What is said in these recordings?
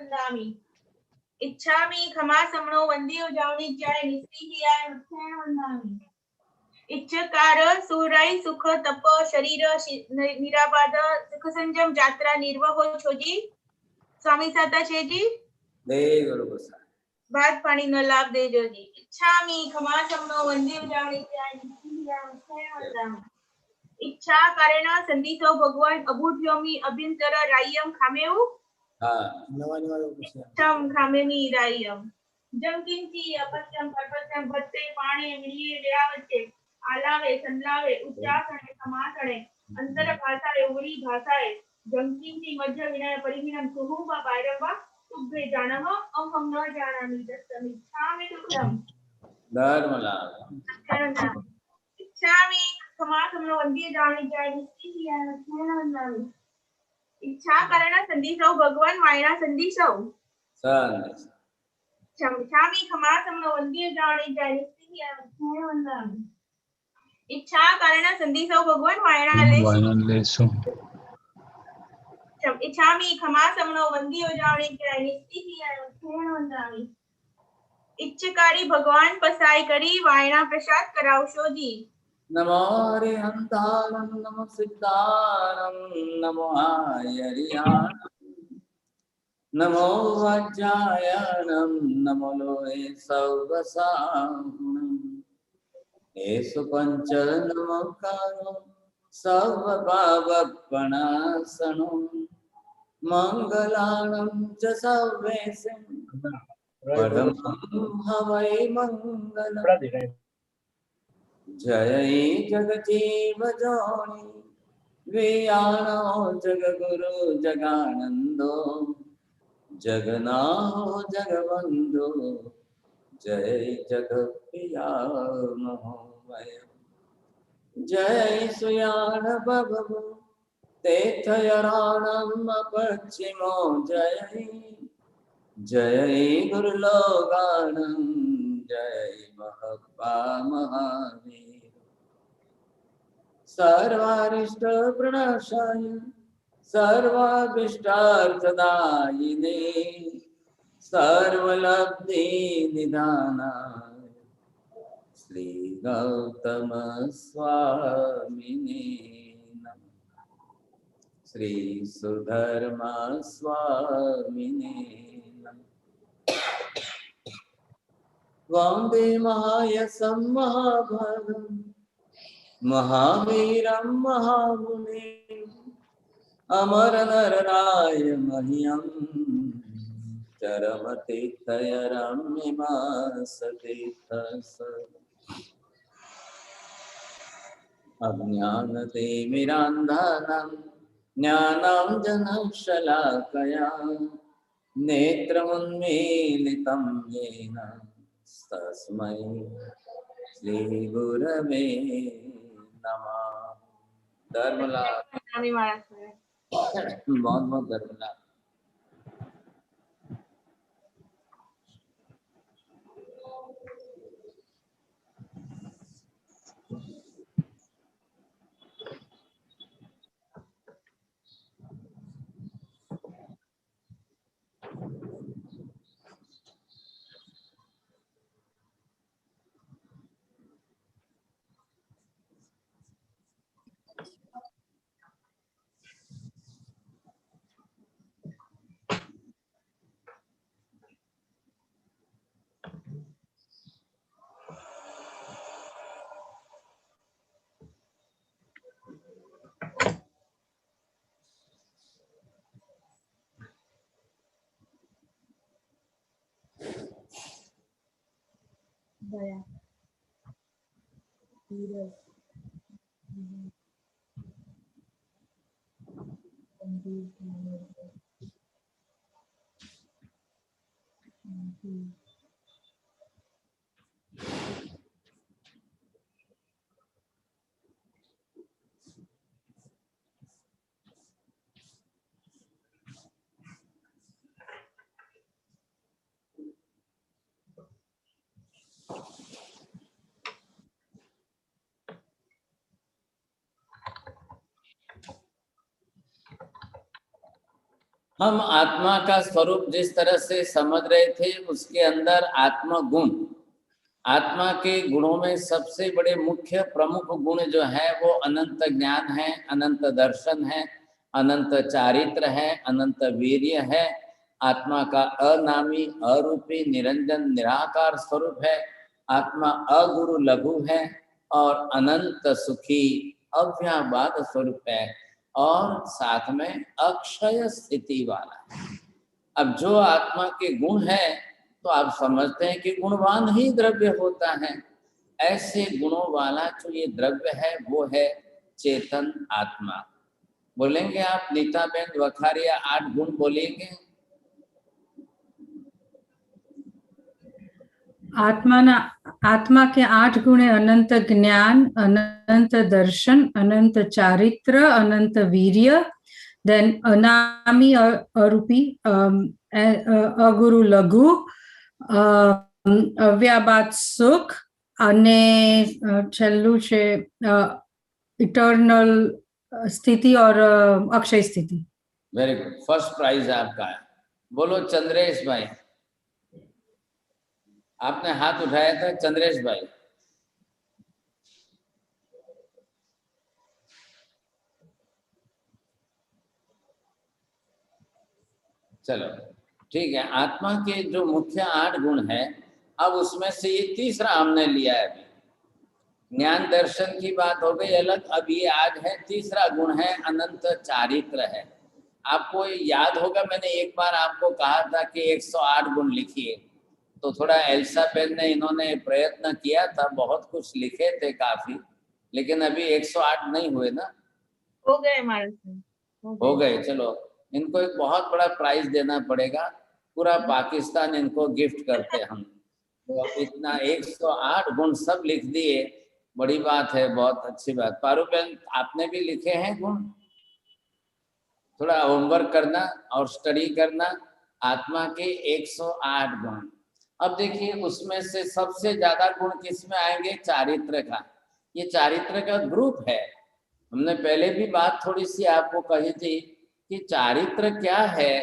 वन्दामि इच्छामि खमा समणो वंदे उजावणी जाय निस्त्रियाय मुख्येन वन्दामि इच्छकार सुराई सुख तप शरीर निराबाद सुख संजम यात्रा निर्वहो छोजी स्वामी साता छेजी दे गुरु गोसाई भात पानी न लाभ दे जोजी इच्छामि खमा समणो वंदे उजावणी जाय निस्त्रियाय मुख्येन वन्दामि इच्छा कारण संदितो भगवान अबूढ्योमी अभ्यंतर रायम खामेऊ हाँ इच्छम खामेमी रायम जमकिंची अपत्यम परपत्यम भत्ते पाणे मिलिये व्यावच्चे आलावे संलावे उच्चासने समासने अंतर भाषाए उरी भाषाए जमकिंची मध्य विनय परिहीनम सुहुवा बायरवा तुभ्रे जानः अहम न जानामि तत्तम इच्छामि तुभ्रम धर्मलाभ इच्छामि खमा समनो वंदे जावणी जाय निस्त्रियाय मुख्येन वन्दामि इच्छा कारण संदिसौ भगवान वायना संदिसौ इच्छामि खमा समनो वंदे जावणी जाय निस्त्रियाय मुख्येन वन्दामि इच्छा कारण संदिसौ भगवान वायना लेसु इच्छामि खमा समनो वंदे जावणी जाय निस्त्रियाय मुख्येन वन्दामि इच्छकारी भगवान पसाई करी वायना प्रसाद करावशो जी नमो हरिहंतानं नमो सिद्धानं नमो आयरियानं नमो वज्रायनं नमो लोहे सर्वसाहुनं येषु पंच नमोकारो सर्वपावपणासनो मंगलानं च सर्वेशं परमं हवै मंगलम् जय जगजीव जोनि वियाणो जगगुरु जगानंदो जगनाहो जगबंधु जय जगप्रिया महोमय जय सुयाण बभु तेथयराणम पश्चिमो जय जय गुरुलोगानं जय महत्वा महावीर सर्वारिष्ट प्रणशाय सर्वाभिष्टार्थदायिने सर्वलब्धि निधानाय श्री गौतम स्वामिने नमः श्री सुधर्मा स्वामिने वंदे महायशं महाभागं महावीरं महामुनिम् अमर नरराय मह्यं चरमतीर्थयरम्यमासतीर्थस अज्ञानतिमिरान्धनं ज्ञानाञ्जनशलाकया नेत्रमुन्मीलितं येन तस्मै श्रीगुरवे नमः। धर्मलाभ बहुत बहुत धर्मलाभ। दया धीरज हम आत्मा का स्वरूप जिस तरह से समझ रहे थे, उसके अंदर आत्मा गुण, आत्मा के गुणों में सबसे बड़े मुख्य प्रमुख गुण जो है वो अनंत ज्ञान है, अनंत दर्शन है, अनंत चारित्र है, अनंत वीर्य है। आत्मा का अनामी, अरूपी, निरंजन, निराकार स्वरूप है। आत्मा अगुरु लघु है और अनंत सुखी अव्याबाद स्वरूप है और साथ में अक्षय स्थिति वाला है। अब जो आत्मा के गुण है तो आप समझते हैं कि गुणवान ही द्रव्य होता है। ऐसे गुणों वाला जो ये द्रव्य है वो है चेतन आत्मा। बोलेंगे आप नीताबेन वखारिया 8 गुण बोलेंगे? आत्मा के 8 गुण है अनंत ज्ञान, अनंत दर्शन, अनंत चारित्र, अनंत वीर्य, देन अनामी अरूपी, अगुरु लघु, અવ્યાબાદ સુખ અને છેલ્લું છે ઇટર્નલ સ્થિતિ और अक्षय स्थिति। वेरी गुड, फर्स्ट प्राइज आपका है। बोलो चंद्रेश भाई, आपने हाथ उठाया था। चंद्रेश भाई, चलो ठीक है। आत्मा के जो मुख्य 8 गुण है, अब उसमें से ये तीसरा हमने लिया है। अभी ज्ञान दर्शन की बात हो गई अलग, अब ये आज है तीसरा गुण है अनंत चारित्र है। आपको याद होगा मैंने एक बार आपको कहा था कि 108 गुण लिखिए, तो थोड़ा एल्सा बेन ने इन्होंने प्रयत्न किया था, बहुत कुछ लिखे थे काफी, लेकिन अभी 108 नहीं हुए ना? हो गए हमारे से, हो गए। चलो इनको एक बहुत बड़ा प्राइज देना पड़ेगा, पूरा पाकिस्तान इनको गिफ्ट करते हम। तो इतना 108 गुण सब लिख दिए, बड़ी बात है, बहुत अच्छी बात। पारू बहन आपने भी लिखे हैं गुण? थोड़ा होमवर्क करना और स्टडी करना। आत्मा के 108 गुण। अब देखिए उसमें से सबसे ज्यादा गुण किसमें आएंगे? चारित्र का। ये चारित्र का ग्रुप है। हमने पहले भी बात थोड़ी सी आपको कही थी कि चारित्र क्या है।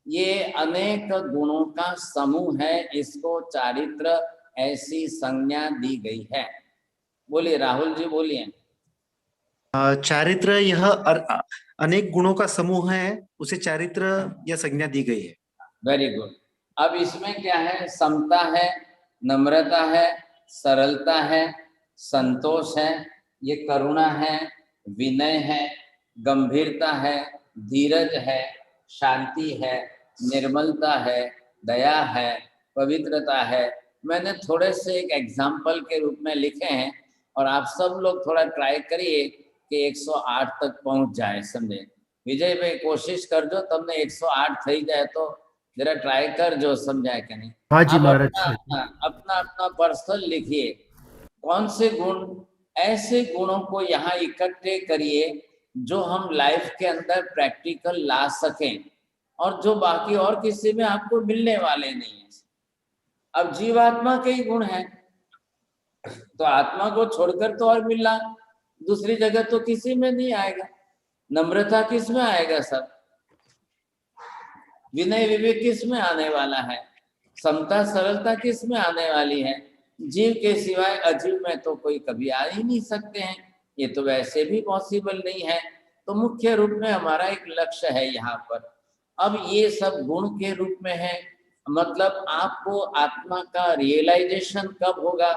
ये अनेक गुणों का समूह है, इसको चारित्र ऐसी संज्ञा दी गई है। बोलिए राहुल जी, बोलिए। चारित्र यह अनेक गुणों का समूह है, उसे चारित्र यह संज्ञा दी गई है। Very good. अब इसमें क्या है? समता है, नम्रता है, सरलता है, संतोष है, ये करुणा है, विनय है, गंभीरता है, धीरज है, शांति है, निर्मलता है, दया है, पवित्रता है। मैंने थोड़े से एक एग्जाम्पल के रूप में लिखे हैं और आप सब लोग थोड़ा ट्राई करिए कि 108 तक पहुंच जाए। समझे विजय भाई? कोशिश कर जो तमने 108 થઈ જાય तो जरा ट्राई कर जो, समझाए कि नहीं? हाँ जी आप महाराज। अपना अपना पर्सनल लिखिए, कौन से गुण, ऐसे गुणों को यहाँ इकट्ठे करिए जो हम लाइफ के अंदर प्रैक्टिकल ला सकें और जो बाकी और किसी में आपको मिलने वाले नहीं है। अब जीवात्मा के ही गुण हैं, तो आत्मा को छोड़कर तो और मिलना दूसरी जगह तो किसी में नहीं आएगा। नम्रता किस में आएगा सर? विनय विवेक किस में आने वाला है? समता सरलता किस में आने वाली है? जीव के सिवाय अजीव में तो कोई कभी आ ही नहीं सकते हैं, ये तो वैसे भी पॉसिबल नहीं है। तो मुख्य रूप में हमारा एक लक्ष्य है यहाँ पर। अब ये सब गुण के रूप में है, मतलब आपको आत्मा का रियलाइजेशन कब होगा?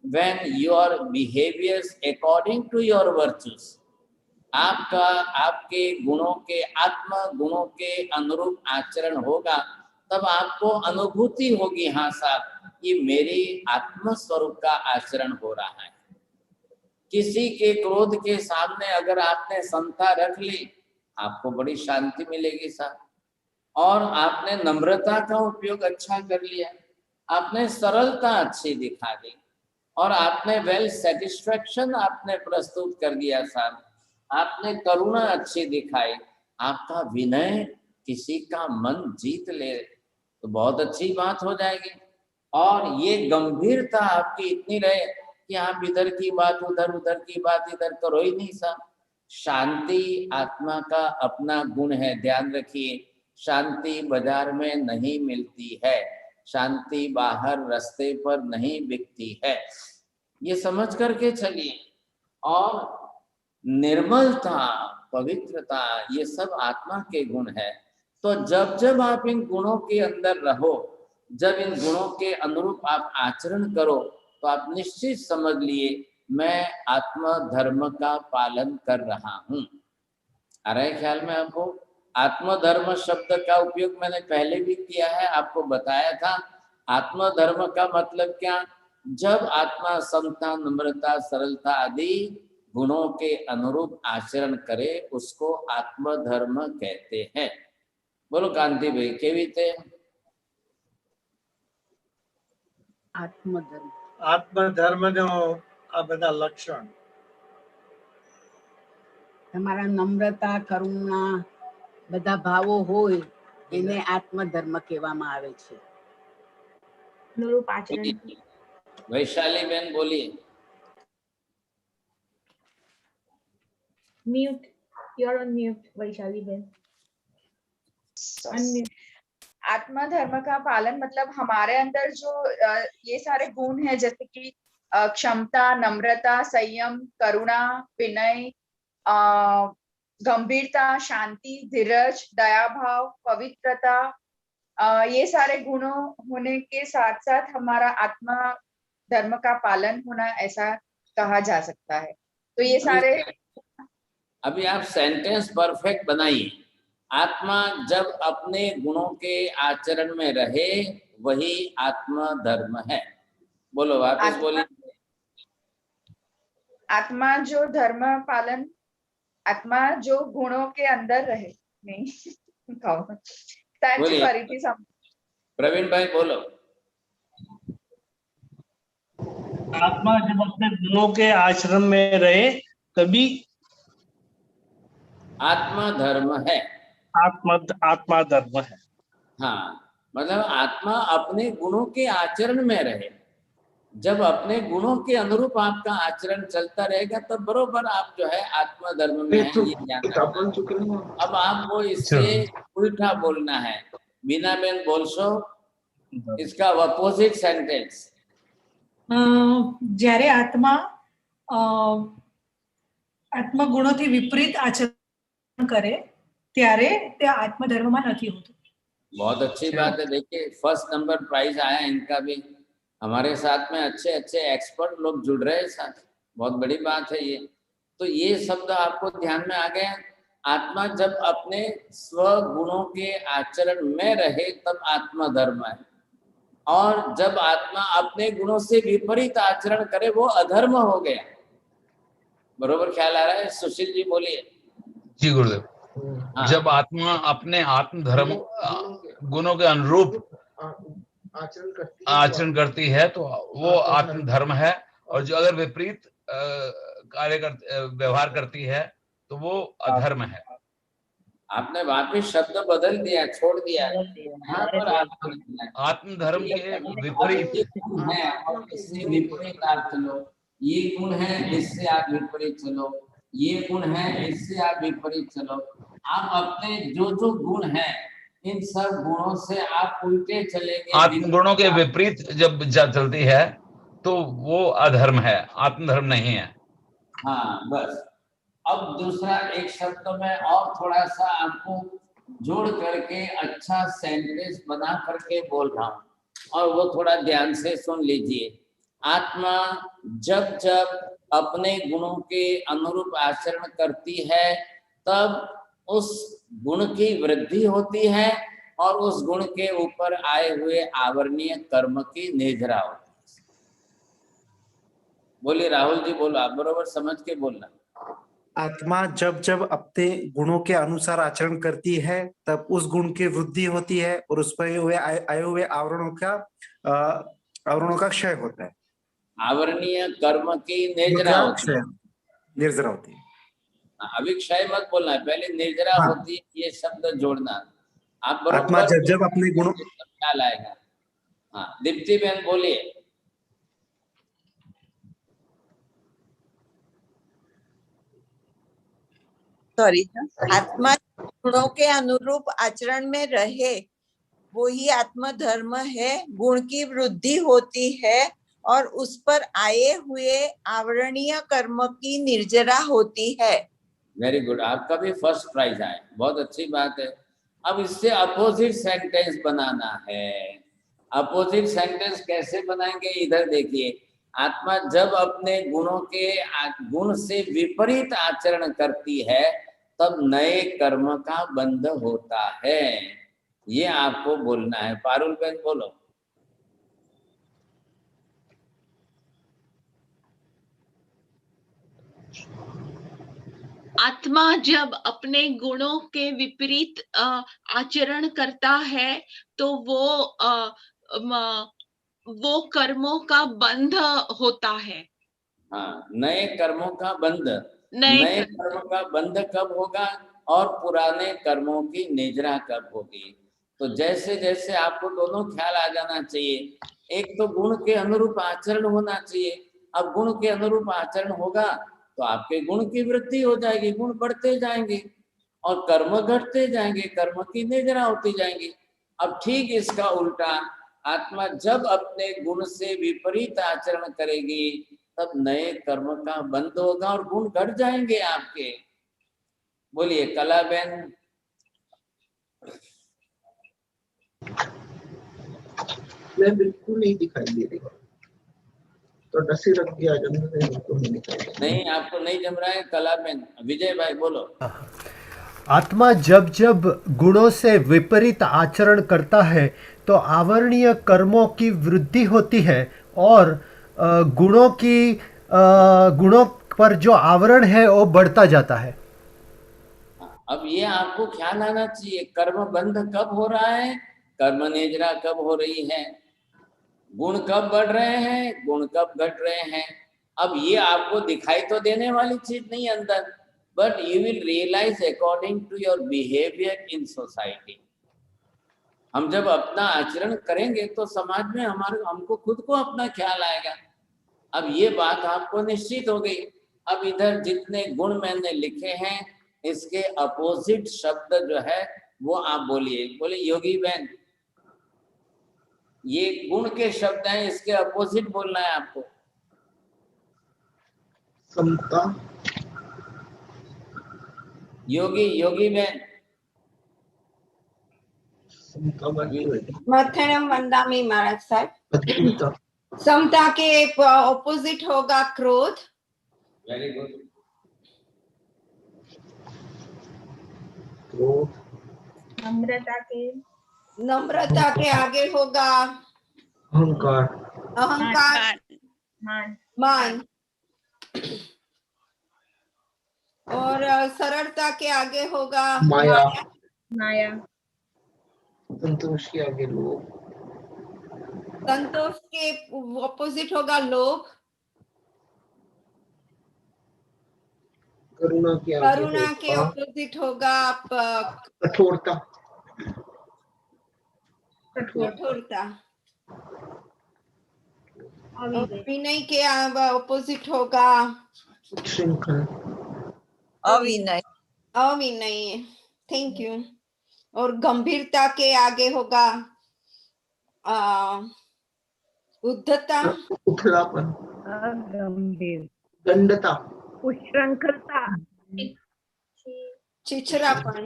when your behaviors according to your virtues, आपका आपके गुणों के, आत्मा गुणों के अनुरूप आचरण होगा, तब आपको अनुभूति होगी, हाँ साहब ये मेरी आत्म स्वरूप का आचरण हो रहा है। किसी के क्रोध के सामने अगर आपने समता रख ली, आपको बड़ी शांति मिलेगी साहब। और आपने नम्रता का उपयोग अच्छा कर लिया, आपने सरलता अच्छी दिखा दी और आपने वेल सेटिस्फेक्शन आपने प्रस्तुत कर दिया साहब। आपने करुणा अच्छी दिखाई, आपका विनय किसी का मन जीत ले तो बहुत अच्छी बात हो जाएगी। और ये गंभीरता आपकी इतनी रहे कि आप इधर की बात उधर, उधर की बात इधर करो ही नहीं साहब। शांति आत्मा का अपना गुण है, ध्यान रखिए। शांति बाजार में नहीं मिलती है, शांति बाहर रास्ते पर नहीं बिकती है। ये समझ करके चलिए। और निर्मलता, पवित्रता, ये सब आत्मा के गुण है। तो जब जब आप इन गुणों के अंदर रहो, जब इन गुणों के अनुरूप आप आचरण करो, तो आप निश्चित समझ लिए मैं आत्म धर्म का पालन कर रहा हूं। आ रहा है ख्याल में आपको? आत्मधर्म शब्द का उपयोग मैंने पहले भी किया है, आपको बताया था। आत्मधर्म का मतलब क्या? जब आत्मा समता, नम्रता, सरलता आदि गुणों के अनुरूप आचरण करे, उसको आत्मधर्म कहते हैं। बोलो कांति भाई, केवी थे? आत्मधर्म આત્મધર્મનો આ બધા લક્ષણ તમારા નમ્રતા કરુણા બધા ભાવો હોય એને આત્મધર્મ કહેવામાં આવે છે. अनुरूप आचरण। वैशाली बहन बोलिए। Mute, you're on mute, Vaishali बहन। Unmute। आत्मधर्म का पालन मतलब हमारे अंदर जो ये सारे गुण हैं, जैसे कि क्षमता, नम्रता, संयम, करुणा, विनय, गंभीरता, शांति, धीरज, दया भाव, पवित्रता, ये सारे गुणों होने के साथ साथ हमारा आत्मा धर्म का पालन होना, ऐसा कहा जा सकता है। तो ये सारे अभी आप सेंटेंस परफेक्ट बनाइए। आत्मा जब अपने गुणों के आचरण में रहे, वही आत्मा धर्म है। बोलो वापस बोलिए। आत्मा जो धर्म पालन, आत्मा जो गुणों के अंदर रहे, नहीं प्रवीण भाई बोलो। आत्मा जब अपने गुणों के आश्रम में रहे तभी आत्मा धर्म है। आत्मा धर्म है। हाँ, मतलब आत्मा अपने गुणों के आचरण में रहे। जब अपने गुणों के अनुरूप आपका आचरण चलता रहेगा, तब बरोबर आप जो है आत्मा धर्म में है, ये ध्यान रखना। अब आपको इससे उल्टा बोलना है। बीना बेन बोलशो इसका अपोजिट सेंटेंस। જ્યારે આત્મા આત્મગુણોથી વિપરીત આચરણ કરે ત્યારે તે આત્મધર્મમાં નથી હોતું. बहुत अच्छी बात है। देखिए, फर्स्ट नंबर प्राइज आया इनका भी। हमारे साथ में अच्छे अच्छे एक्सपर्ट लोग जुड़ रहे हैं साथ, बहुत बड़ी बात है ये। तो ये शब्द आपको ध्यान में आ गया। आत्मा जब अपने स्वगुणों के आचरण में रहे, तब आत्मा धर्म है। और जब आत्मा अपने गुणों से विपरीत आचरण करे, वो अधर्म हो गया। बरोबर ख्याल आ रहा है? सुशील जी बोलिए। जी गुरुदेव। हाँ। जब आत्मा अपने आत्म धर्म गुणों के अनुरूप आचरण करती है तो वो आत्म धर्म है, और जो अगर विपरीत व्यवहार करती है तो वो अधर्म है। आपने वापिस शब्द बदल दिया, छोड़ दिया। यहाँ पर आत्म धर्म के विपरीत है और इससे विपरीत आप चलो। ये गुण है, इससे आप विपरीत चलो। ये गुण है, इससे आप विपरीत चलो। आप अपने जो जो गुण है, इन सब गुणों से आप उल्टे चलेंगे। आत्म गुणों के विपरीत जब चलती है तो वो अधर्म है, आत्मधर्म नहीं है। हाँ, बस। अब दूसरा एक शब्द में और थोड़ा सा आपको जोड़ करके अच्छा सेंटेंस बना करके बोल रहा हूँ, और वो थोड़ा ध्यान से सुन लीजिए। आत्मा जब जब अपने गुणों के अनुरूप आचरण करती है, तब उस गुण की वृद्धि होती है और उस गुण के ऊपर आए हुए आवरणीय कर्म की निजरा होती है। बोलिए राहुल जी, बोलो। आप बरोबर समझ के बोलना। आत्मा जब जब अपने गुणों के अनुसार आचरण करती है, तब उस गुण की वृद्धि होती है और उस पर आए हुए आवरणों का क्षय होता है। आवरणीय कर्म की निर्जरा होती है। निर्जरा होती है। अभी क्षय मत बोलना है, पहले निर्जरा होती है, ये शब्द जोड़ना। आप आत्मा जब जब अपने गुणों ख्याल आएगा। हाँ, दीप्ति बहन बोलिए। सॉरी, आत्मा गुणों के अनुरूप आचरण में रहे वो ही आत्म धर्म है। गुण की वृद्धि होती है और उस पर आए हुए आवरणीय कर्म की निर्जरा होती है। वेरी गुड, आपका भी फर्स्ट प्राइज आए, बहुत अच्छी बात है। अब इससे अपोजिट सेंटेंस बनाना है। अपोजिट सेंटेंस कैसे बनाएंगे, इधर देखिए। आत्मा जब अपने गुणों के गुण से विपरीत आचरण करती है तब नए कर्म का बंध होता है, ये आपको बोलना है। पारुल बहन बोलो। आत्मा जब अपने गुणों के विपरीत आचरण करता है तो वो कर्मों का बंध होता है। हाँ, नए कर्मों का बंध। नए नए कर्म का बंध कब होगा और पुराने कर्मों की निजरा कब होगी? तो जैसे जैसे आपको दोनों ख्याल आ जाना चाहिए। एक तो गुण के अनुरूप आचरण होना चाहिए। अब गुण के अनुरूप आचरण होगा तो आपके गुण की वृद्धि हो जाएगी, गुण बढ़ते जाएंगे और कर्म घटते जाएंगे, कर्म की निजरा होती जाएंगी। अब ठीक इसका उल्टा, आत्मा जब अपने गुण से विपरीत आचरण करेगी तब नए कर्म का बंध होगा और गुण घट जाएंगे आपके। बोलिए कला बहन। मैं बिल्कुल नहीं दिखाई दे रही, तो डसी रख दिया बिल्कुल नहीं दिखाई दे रही। नहीं, आपको नहीं जम रहा है कला बहन। विजय भाई बोलो। आत्मा जब जब गुणों से विपरीत आचरण करता है तो आवरणीय कर्मों की वृद्धि होती है और गुणों पर जो आवरण है वो बढ़ता जाता है। अब ये आपको ख्याल आना चाहिए, कर्म बंध कब हो रहा है, कर्म निजरा कब हो रही है, गुण कब बढ़ रहे हैं, गुण कब घट रहे हैं। अब ये आपको दिखाई तो देने वाली चीज नहीं अंदर, but you will realise according to your behaviour in society. हम जब अपना आचरण करेंगे तो समाज में हमको खुद को अपना ख्याल आएगा। अब ये बात आपको निश्चित हो गई। अब इधर जितने गुण मैंने लिखे हैं इसके अपोजिट शब्द जो है वो आप बोलिए। बोले योगी बहन, ये गुण के शब्द हैं, इसके अपोजिट बोलना है आपको। समता। योगी बहन। मथनम वंदामी महाराज साहब। समता के ऑपोजिट होगा क्रोध। Very good. नम्रता के आगे होगा अहंकार, मान। और सरलता के आगे होगा माया। संतोष के आगे लोभ। संतोष के ऑपोजिट होगा लोभ। करुणा के ऑपोजिट होगा कठोरता। विनय के ऑपोजिट होगा अविनय। Thank you. और गंभीरता के आगे होगा उद्धता, उथलापन, गंभीर, दंडता, उच्छृंखलता, चिचिलापन।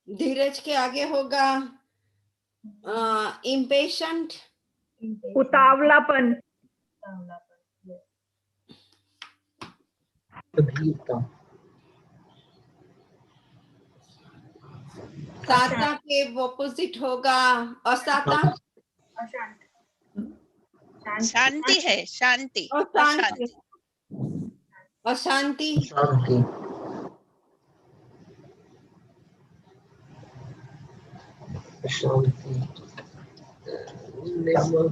धीरज के आगे होगा इम्पेशेंट, उतावलापन। साता के ऑपोजिट होगा असाता। शांति है, शांति। अशांति।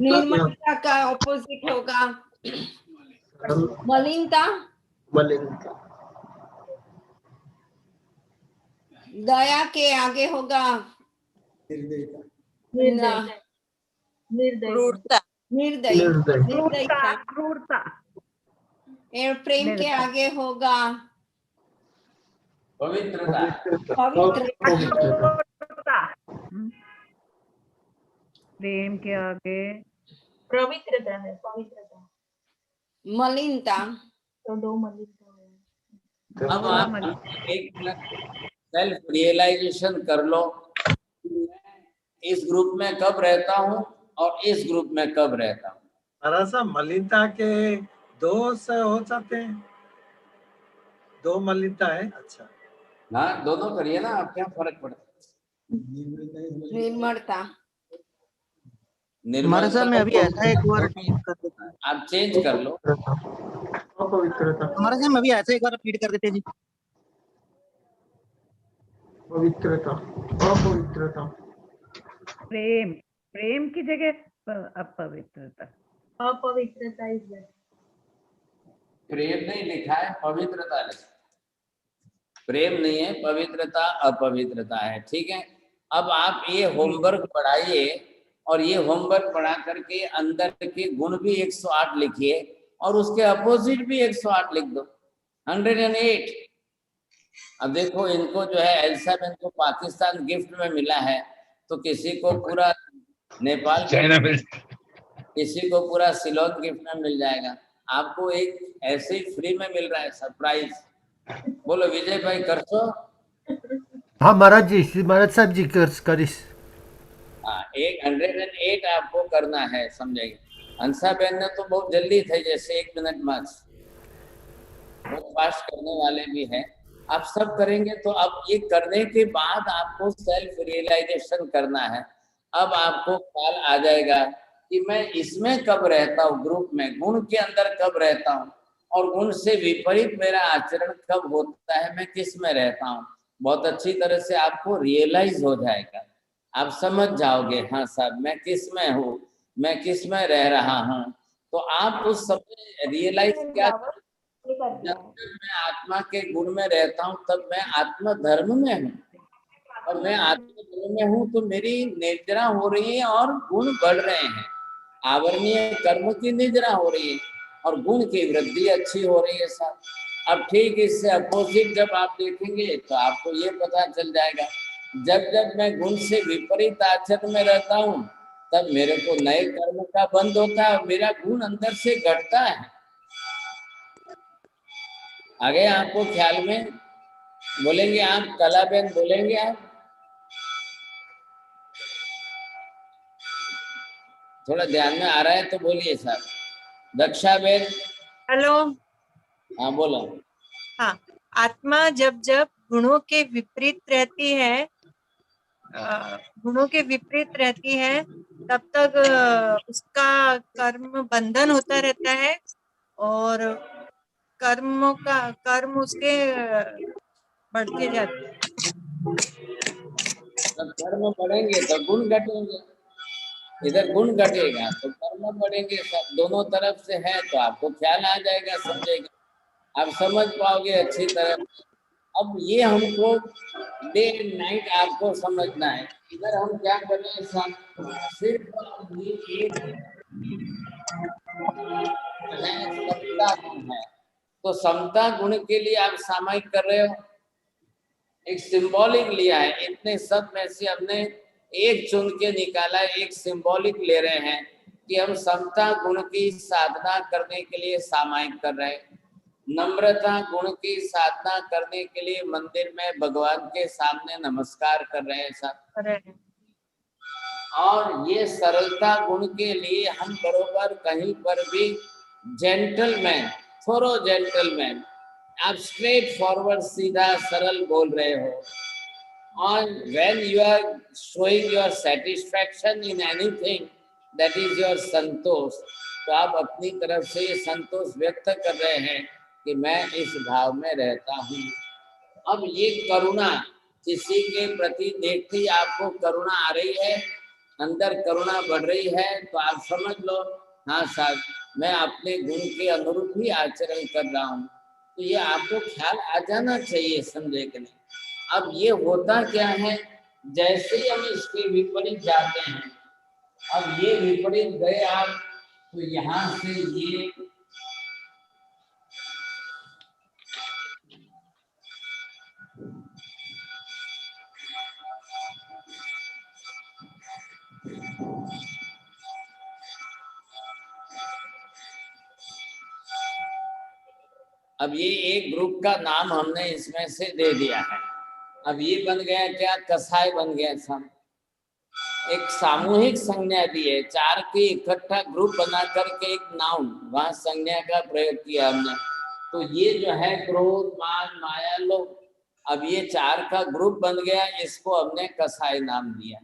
निर्मलता का ऑपोजिट होगा मलिनता। दया के आगे होगा क्रूरता। निर्दयी निर्दयी निर्दयी क्रूरता प्रेम के आगे होगा पवित्रता। पवित्रता प्रेम के आगे पवित्रता है, पवित्रता। मलिनता। तो 2 मलिनता है। अब आप एक सेल्फ रियलाइजेशन कर लो, इस ग्रुप में कब रहता हूँ और इस ग्रुप में कब रहता हूँ। सा मलिनता के 2 से हो जाते हैं, 2 मलिनता है। अच्छा हाँ, दोनों करिए ना, आप क्या फर्क पड़ता है। निर्मलता। निर्मलता मैं अभी ऐसा एक बार आप चेंज कर लो। अपवित्रता हमारे साथ अभी ऐसे एक बार फीड कर देते जी। पवित्रता अपवित्रता प्रेम प्रेम की जगह अपवित्रता। अपवित्रता इज बेटर। प्रेम नहीं लिखा है, पवित्रता लिखा। प्रेम नहीं है, पवित्रता अपवित्रता है। ठीक है, अब आप ये होमवर्क पढ़ाइए और ये होमवर्क पढ़ा करके अंदर के गुण भी 108 लिखिए और उसके अपोजिट भी 108 लिख दो, 108। अब देखो, इनको जो है एल्सा बेन को पाकिस्तान गिफ्ट में मिला है, तो किसी को पूरा नेपाल चाइना में, किसी को पूरा सिलोन गिफ्ट में मिल जाएगा। आपको एक ऐसे ही फ्री में मिल रहा है, सरप्राइज। बोलो विजय भाई, कर सो। हाँ महाराज जी, महाराज साहब जी करिस। हाँ, 108 आपको करना है, समझेंगे। हंसा बहन ने तो बहुत जल्दी थे, जैसे 1 मिनट मार्क्स, बहुत फास्ट करने वाले भी हैं। आप सब करेंगे तो अब ये करने के बाद आपको सेल्फ रियलाइजेशन करना है। अब आपको ख्याल आ जाएगा कि मैं इसमें कब रहता हूँ, ग्रुप में गुण के अंदर कब रहता हूँ, और गुण से विपरीत मेरा आचरण कब होता है, मैं किस में रहता हूँ। बहुत अच्छी तरह से आपको रियलाइज हो जाएगा, आप समझ जाओगे, हाँ साहब मैं किस में हूँ, मैं किस में रह रहा हूँ। तो आप उस समय रियलाइज क्या, जब मैं आत्मा के गुण में रहता हूँ तब मैं आत्मा धर्म में हूँ, और मैं आत्मा धर्म में हूँ तो मेरी निद्रा हो रही है और गुण बढ़ रहे हैं। आवरणीय कर्म की निद्रा हो रही है और गुण की वृद्धि अच्छी हो रही है साहब। अब ठीक इससे अपोजिट जब आप देखेंगे तो आपको ये पता चल जाएगा, जब जब मैं गुण से विपरीत आचरण में रहता हूँ तब मेरे को नए कर्म का बंध होता है और मेरा गुण अंदर से घटता है। आगे आपको ख्याल में बोलेंगे आप, कलाबेन बोलेंगे आप, थोड़ा ध्यान में आ रहा है तो बोलिए साहब। दक्षा बेन। हेलो। हाँ बोलो। हाँ, आत्मा जब जब गुणों के विपरीत रहती है, गुणों के विपरीत रहती है, तब तक उसका कर्म बंधन होता रहता है और कर्म उसके बढ़ते जाते हैं। जब कर्म बढ़ेंगे तो गुण घटेंगे, इधर गुण घटेगा तो कर्म बढ़ेंगे, सब दोनों तरफ से है तो आपको ख्याल आ जाएगा, समझेगा, आप समझ पाओगे अच्छी तरह। अब ये हमको डे एंड नाइट आपको समझना है। इधर हम क्या कर रहे हैं, सिर्फ ये एक समता गुण है, तो समता गुण के लिए आप सामायिक कर रहे हो, एक सिंबॉलिक लिया है। इतने सब में से हमने एक चुन के निकाला, एक सिंबॉलिक ले रहे हैं कि हम समता गुण की साधना करने के लिए सामायिक कर रहे हैं। नम्रता गुण की साधना करने के लिए मंदिर में भगवान के सामने नमस्कार कर रहे हैं सब। और ये सरलता गुण के लिए हम बरोबर कहीं पर भी जेंटलमैन, थोरो जेंटलमैन, आप स्ट्रेट फॉरवर्ड सीधा सरल बोल रहे हो। और when you are showing your satisfaction in anything, that is your संतोष, तो आप अपनी तरफ से ये संतोष व्यक्त कर रहे हैं कि मैं इस भाव में रहता हूँ। अब ये करुणा, किसी के प्रति देखते ही आपको करुणा आ रही है, अंदर करुणा बढ़ रही है, तो आप समझ लो हाँ साहब मैं अपने गुण के अनुरूप ही आचरण कर रहा हूँ। तो ये आपको ख्याल आ जाना चाहिए, समझे कि नहीं। अब ये होता क्या है, जैसे ही हम इसके विपरीत जाते हैं, अब ये विपरीत गए आप तो यहाँ से ये अब ये एक ग्रुप का नाम हमने इसमें से दे दिया है। अब ये बन गया क्या, कसाय बन गया सब। एक सामूहिक संज्ञा दी है, 4 के इकट्ठा ग्रुप बना करके एक नाउन, वहां संज्ञा का प्रयोग किया हमने। तो ये जो है क्रोध, मान, माया, लोभ, अब ये 4 का ग्रुप बन गया, इसको हमने कसाय नाम दिया।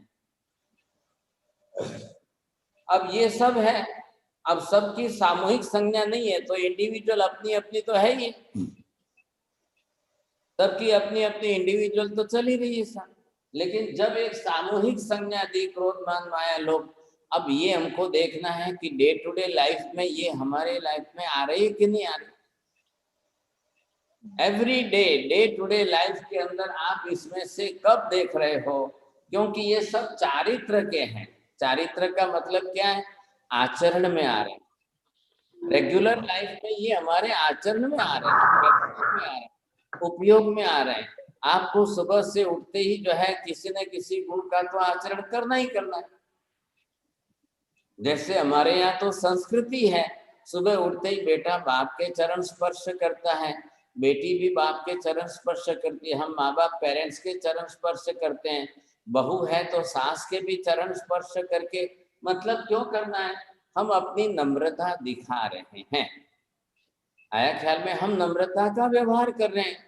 अब ये सब है, अब सबकी सामूहिक संज्ञा नहीं है, तो इंडिविजुअल अपनी अपनी तो है ही, सबकी अपनी अपनी इंडिविजुअल तो चल ही रही है सब। लेकिन जब एक सामूहिक संज्ञा दी क्रोध, मान, माया, लोभ, अब ये हमको देखना है कि डे टू डे लाइफ में ये हमारे लाइफ में आ रही है कि नहीं आ रही। Every day to day life के अंदर आप इसमें से कब देख रहे हो, क्योंकि ये सब चारित्र के हैं। चारित्र का मतलब क्या है, आचरण में आ रहे हैं। रेगुलर लाइफ में ये हमारे आचरण में आ रहे हैं, उपयोग में आ रहे हैं। आपको सुबह से उठते ही जो है किसी न किसी गुण का तो आचरण करना ही करना है। जैसे हमारे यहाँ तो संस्कृति है, सुबह उठते ही बेटा बाप के चरण स्पर्श करता है, बेटी भी बाप के चरण स्पर्श करती है, हम माँ बाप पेरेंट्स के चरण स्पर्श करते हैं, बहू है तो सास के भी चरण स्पर्श करके, मतलब क्यों करना है, हम अपनी नम्रता दिखा रहे हैं। आया ख्याल में, हम नम्रता का व्यवहार कर रहे हैं,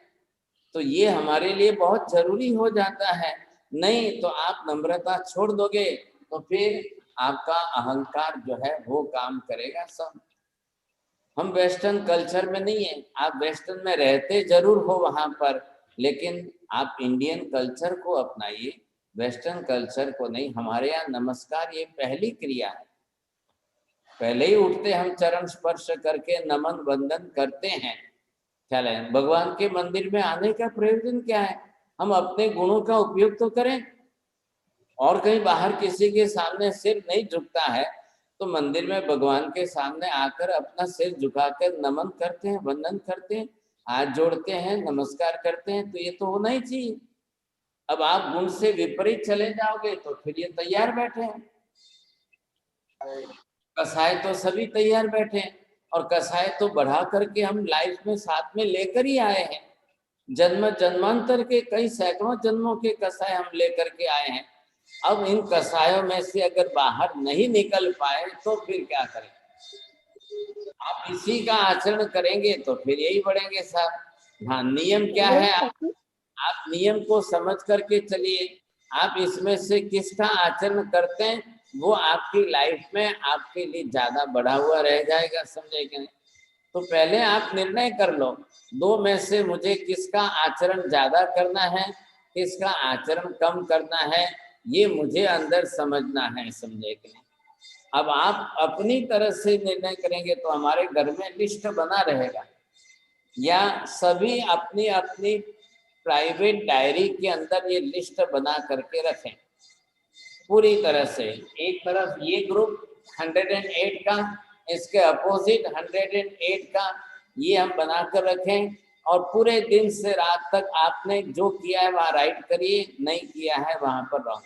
तो ये हमारे लिए बहुत जरूरी हो जाता है। नहीं तो आप नम्रता छोड़ दोगे तो फिर आपका अहंकार जो है वो काम करेगा सब। हम वेस्टर्न कल्चर में नहीं है, आप वेस्टर्न में रहते जरूर हो वहां पर, लेकिन आप इंडियन कल्चर को अपनाइए, वेस्टर्न कल्चर को नहीं। हमारे यहाँ नमस्कार ये पहली क्रिया है, पहले ही उठते हम चरण स्पर्श करके नमन वंदन करते हैं। ख्याल है, भगवान के मंदिर में आने का प्रयोजन क्या है, हम अपने गुणों का उपयोग तो करें। और कहीं बाहर किसी के सामने सिर नहीं झुकता है, तो मंदिर में भगवान के सामने आकर अपना सिर झुकाकर नमन करते हैं, वंदन करते हैं, हाथ जोड़ते हैं, नमस्कार करते हैं, तो ये तो होना ही चाहिए। अब आप गुण से विपरीत चले जाओगे तो फिर ये तैयार बैठे हैं, कसाय तो सभी तैयार बैठे हैं, और कसाय तो बढ़ा करके हम लाइफ में साथ में लेकर ही आए हैं। जन्म जन्मांतर के कई सैकड़ों जन्मों के कसाय हम लेकर के आए हैं। अब इन कसायों में से अगर बाहर नहीं निकल पाए तो फिर क्या करें। आप इसी का आचरण करेंगे तो फिर यही बढ़ेंगे साहब। हाँ, नियम क्या है, आप नियम को समझ करके चलिए। आप इसमें से किसका आचरण करते हैं वो आपकी लाइफ में आपके लिए ज्यादा बढ़ा हुआ रह जाएगा, समझे कि नहीं। तो पहले आप निर्णय कर लो, 2 में से मुझे किसका आचरण ज्यादा करना है, किसका आचरण कम करना है, ये मुझे अंदर समझना है, समझे कि नहीं। अब आप अपनी तरह से निर्णय करेंगे तो हमारे घर में लिस्ट बना रहेगा, या सभी अपनी अपनी प्राइवेट डायरी के अंदर ये लिस्ट बना करके रखें पूरी तरह से। एक तरफ ये ग्रुप 108 का, इसके अपोजिट 108 का, ये हम बनाकर रखें, और पूरे दिन से रात तक आपने जो किया है वहाँ राइट करिए, नहीं किया है वहां पर रॉन्ग।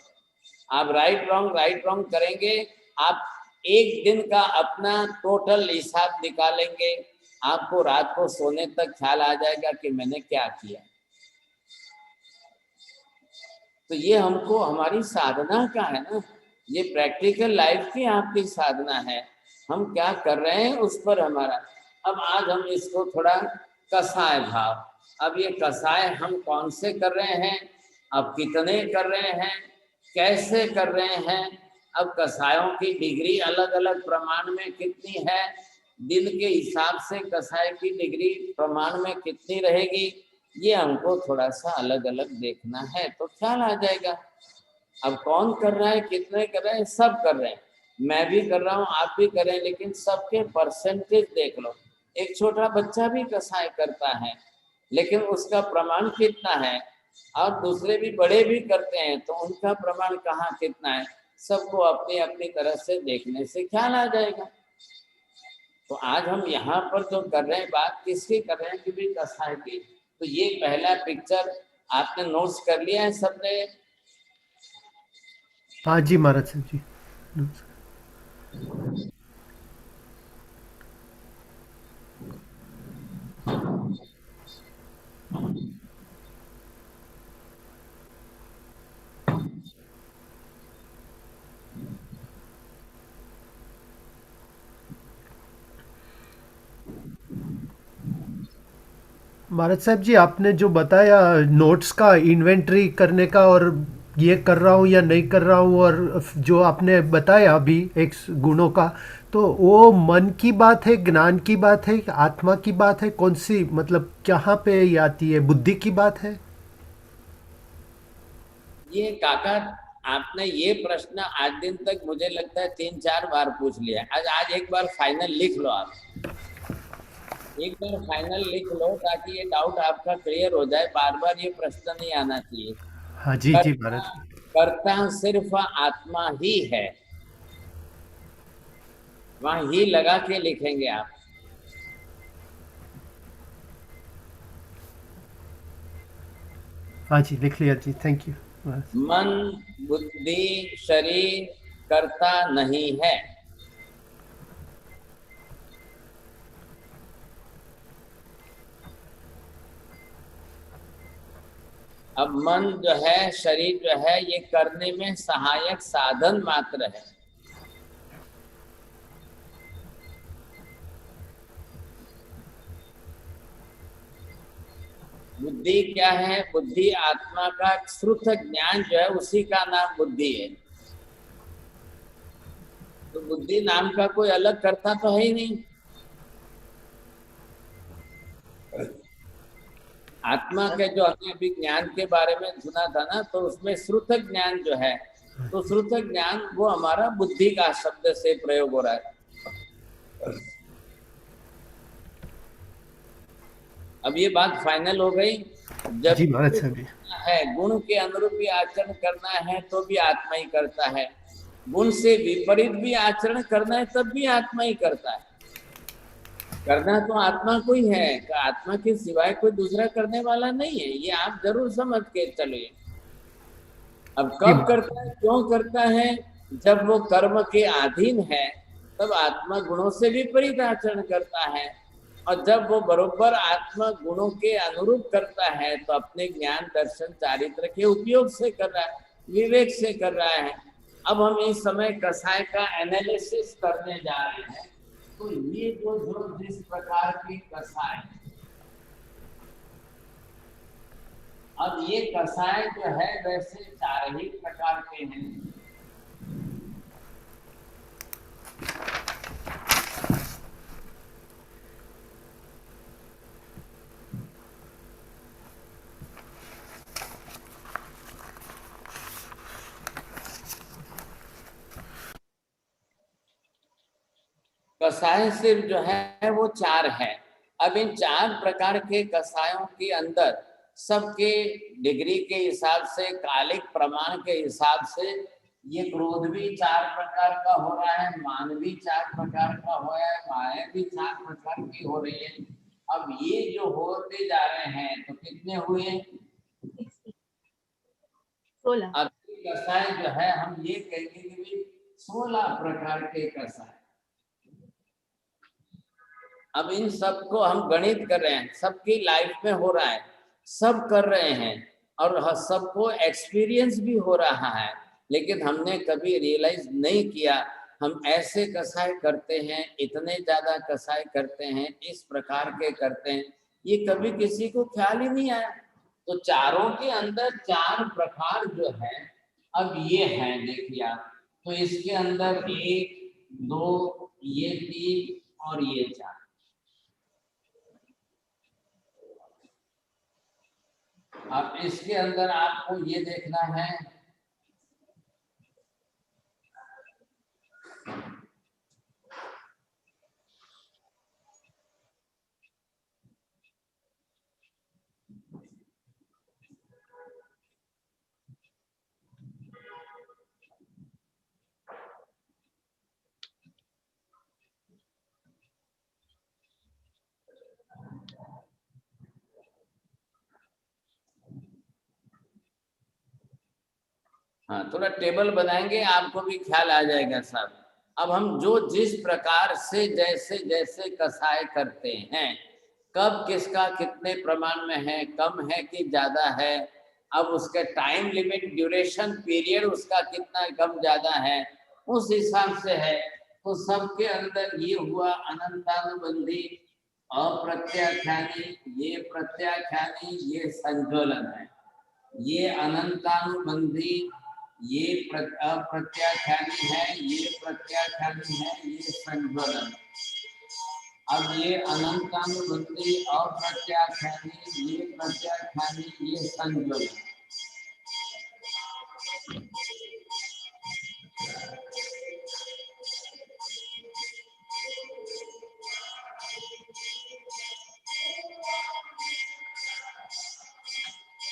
आप राइट रॉन्ग करेंगे, आप एक दिन का अपना टोटल हिसाब निकालेंगे, आपको रात को सोने तक ख्याल आ जाएगा कि मैंने क्या किया। तो ये हमको हमारी साधना का है ना, ये प्रैक्टिकल लाइफ की आपकी साधना है, हम क्या कर रहे हैं उस पर हमारा। अब आज हम इसको थोड़ा कसाय भाव, अब ये कसाय हम कौन से कर रहे हैं, अब कितने कर रहे हैं, कैसे कर रहे हैं। अब कसायों की डिग्री अलग अलग प्रमाण में कितनी है, दिन के हिसाब से कसाय की डिग्री प्रमाण में कितनी रहेगी, ये हमको थोड़ा सा अलग अलग देखना है तो ख्याल आ जाएगा। अब कौन कर रहा है, कितने कर रहे हैं, सब कर रहे हैं, मैं भी कर रहा हूँ, आप भी कर रहे हैं, लेकिन सबके परसेंटेज देख लो। एक छोटा बच्चा भी कसाय करता है, लेकिन उसका प्रमाण कितना है, और दूसरे भी बड़े भी करते हैं तो उनका प्रमाण कहाँ कितना है, सबको अपनी अपनी तरह से देखने से ख्याल आ जाएगा। तो आज हम यहाँ पर जो कर रहे हैं बात किसकी कर रहे हैं कि भी कसाय की। तो ये पहला पिक्चर आपने नोट्स कर लिया है सबने? हाँ जी महाराज साहब जी। महाराज साहब जी, आपने जो बताया नोट्स का इन्वेंटरी करने का और ये कर रहा हूँ या नहीं कर रहा हूँ, और जो आपने बताया अभी एक गुणों का, तो वो मन की बात है, ज्ञान की बात है, आत्मा की बात है, कौन सी, मतलब कहाँ पे ये आती है, बुद्धि की बात है? ये काका आपने ये प्रश्न आज दिन तक मुझे लगता है 3-4 बार पूछ लिया। आज एक बार फाइनल लिख लो। आप एक बार फाइनल लिख लो ताकि ये डाउट आपका क्लियर हो जाए, बार बार ये प्रश्न नहीं आना चाहिए। हाँ जी जी महाराज। करता सिर्फ आत्मा ही है, वहां ही लगा के लिखेंगे आप। हाँ जी लिख लिया जी, थैंक यू। मन बुद्धि शरीर करता नहीं है। अब मन जो है, शरीर जो है, ये करने में सहायक साधन मात्र है। बुद्धि क्या है? बुद्धि आत्मा का श्रुत ज्ञान जो है, उसी का नाम बुद्धि है। तो बुद्धि नाम का कोई अलग करता तो है ही नहीं। आत्मा के जो हमने अभी ज्ञान के बारे में सुना था ना, तो उसमें श्रुत ज्ञान जो है, तो श्रुत ज्ञान वो हमारा बुद्धि का शब्द से प्रयोग हो रहा है। अब ये बात फाइनल हो गई। जब जी महाराज साहब जी। है गुण के अनुरूप भी आचरण करना है तो भी आत्मा ही करता है, गुण से विपरीत भी आचरण करना है तब भी आत्मा ही करता है। करना तो आत्मा को ही है, आत्मा के सिवाय कोई दूसरा करने वाला नहीं है, ये आप जरूर समझ के चलिए। अब कब करता है, क्यों करता है? जब वो कर्म के अधीन है तब आत्मा गुणों से विपरीत आचरण करता है, और जब वो बरोबर आत्मा गुणों के अनुरूप करता है तो अपने ज्ञान दर्शन चारित्र के उपयोग से कर रहा है, विवेक से कर रहा है। अब हम इस समय कसाय का एनालिसिस करने जा रहे हैं। तो ये जो जिस प्रकार की कसाय, अब ये कसाय जो है वैसे 4 ही प्रकार के हैं। कसाय सिर्फ जो है वो 4 है। अब इन 4 प्रकार के कसायों के अंदर सबके डिग्री के हिसाब से, कालिक प्रमाण के हिसाब से, ये क्रोध भी 4 प्रकार का हो रहा है, मान भी 4 प्रकार का हो रहा है, माया भी 4 प्रकार की हो रही है। अब ये जो होते जा रहे हैं तो कितने हुए? 16। अब कसाय जो है हम ये कहेंगे कि 16 प्रकार के कसाय। अब इन सबको हम गणित कर रहे हैं, सबकी लाइफ में हो रहा है, सब कर रहे हैं और सबको एक्सपीरियंस भी हो रहा है, लेकिन हमने कभी रियलाइज नहीं किया। हम ऐसे कसाय करते हैं, इतने ज्यादा कसाय करते हैं, इस प्रकार के करते हैं, ये कभी किसी को ख्याल ही नहीं आया। तो चारों के अंदर 4 प्रकार जो है, अब ये है देखिए आप, तो इसके अंदर 1, 2, ये 3 और ये 4। अब इसके अंदर आपको ये देखना है, हाँ, थोड़ा टेबल बनाएंगे, आपको भी ख्याल आ जाएगा साहब। अब हम जो जिस प्रकार से जैसे जैसे कसाय करते हैं, कब किसका कितने प्रमाण में है, कम है कि ज्यादा है, अब उसके टाइम लिमिट, ड्यूरेशन पीरियड उसका कितना कम ज्यादा है, उस हिसाब से है। तो सबके अंदर ये हुआ अनंतानुबंधी, अप्रत्याख्यानी, ये प्रत्याख्यानी, ये संज्वलन है। ये अनंतानुबंधी, ये अप्रत्याख्यानी है, ये प्रत्याख्यानी है, ये संज्वलन। अब ये अनंतानुबंधी, अप्रत्याख्यानी, ये प्रत्याख्यानी, ये संज्वलन।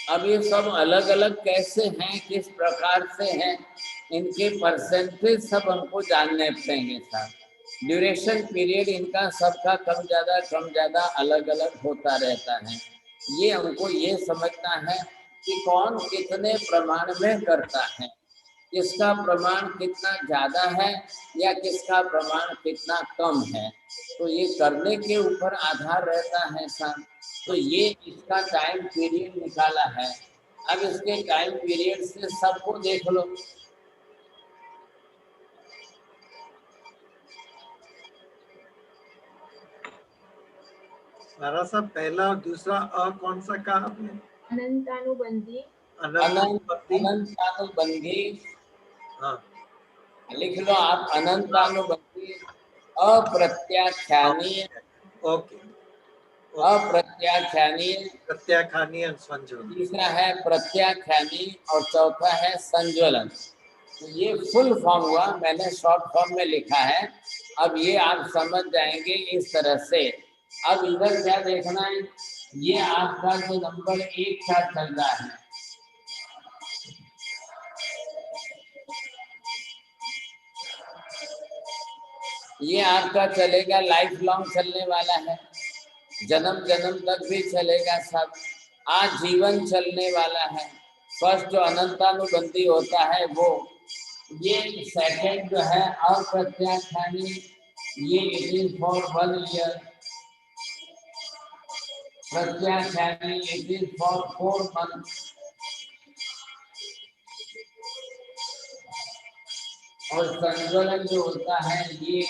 अब ये सब अलग अलग कैसे हैं, किस प्रकार से हैं, इनके परसेंटेज सब हमको जानने पड़ेंगे साहब। ड्यूरेशन पीरियड इनका सबका कम ज्यादा अलग अलग होता रहता है। ये हमको ये समझना है कि कौन कितने प्रमाण में करता है, किसका प्रमाण कितना ज्यादा है या किसका प्रमाण कितना कम है, तो ये करने के ऊपर आधार रहता है साहब। तो ये इसका टाइम पीरियड निकाला है। अब इसके टाइम पीरियड से सबको देख लो। सारा सा पहला और दूसरा कौन सा कहा आपने? अनंतानुबंधी। अनंतानुबंधी, हाँ लिख लो आप, अनंतानुबंधी, अप्रत्याख्यानीय, ओके, अप्रत्याख्यानीय, प्रत्याख्यानी और संज्वलन। तीसरा है प्रत्याख्यानी और चौथा है संज्वलन। तो ये फुल फॉर्म हुआ, मैंने शॉर्ट फॉर्म में लिखा है। अब ये आप समझ जाएंगे इस तरह से। अब इधर क्या देखना है, ये आपका जो नंबर 1 का चल रहा है, ये आपका चलेगा, लाइफ लॉन्ग चलने वाला है, जन्म जन्म तक भी चलेगा सब, आजीवन चलने वाला है। फर्स्ट जो अनंतानुबंधी होता है वो, ये सेकंड जो है अप्रत्याख्यानी, ये इट इज फॉर 1 ईयर, प्रत्याख्यानी इट इज फॉर 4 मंथ, और संज्वलन जो होता है ये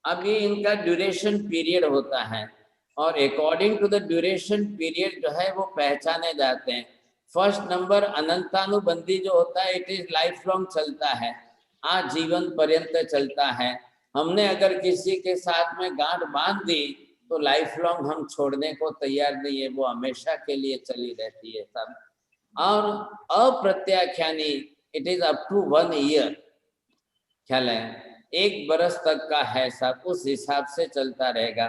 अब ये इनका ड्यूरेशन पीरियड होता है, और according to the duration period जो है वो पहचाने जाते हैं। फर्स्ट नंबर अनंतानुबंधी जो होता है, इट इज लाइफ लॉन्ग चलता है, आजीवन पर्यंत चलता है। हमने अगर किसी के साथ में गांठ बांध दी तो लाइफ लॉन्ग हम छोड़ने को तैयार नहीं है, वो हमेशा के लिए चली रहती है सब। और अप्रत्याख्यानी, it is up to 1 year, ख्याल है, 1 बरस तक का है सब, उस हिसाब से चलता रहेगा।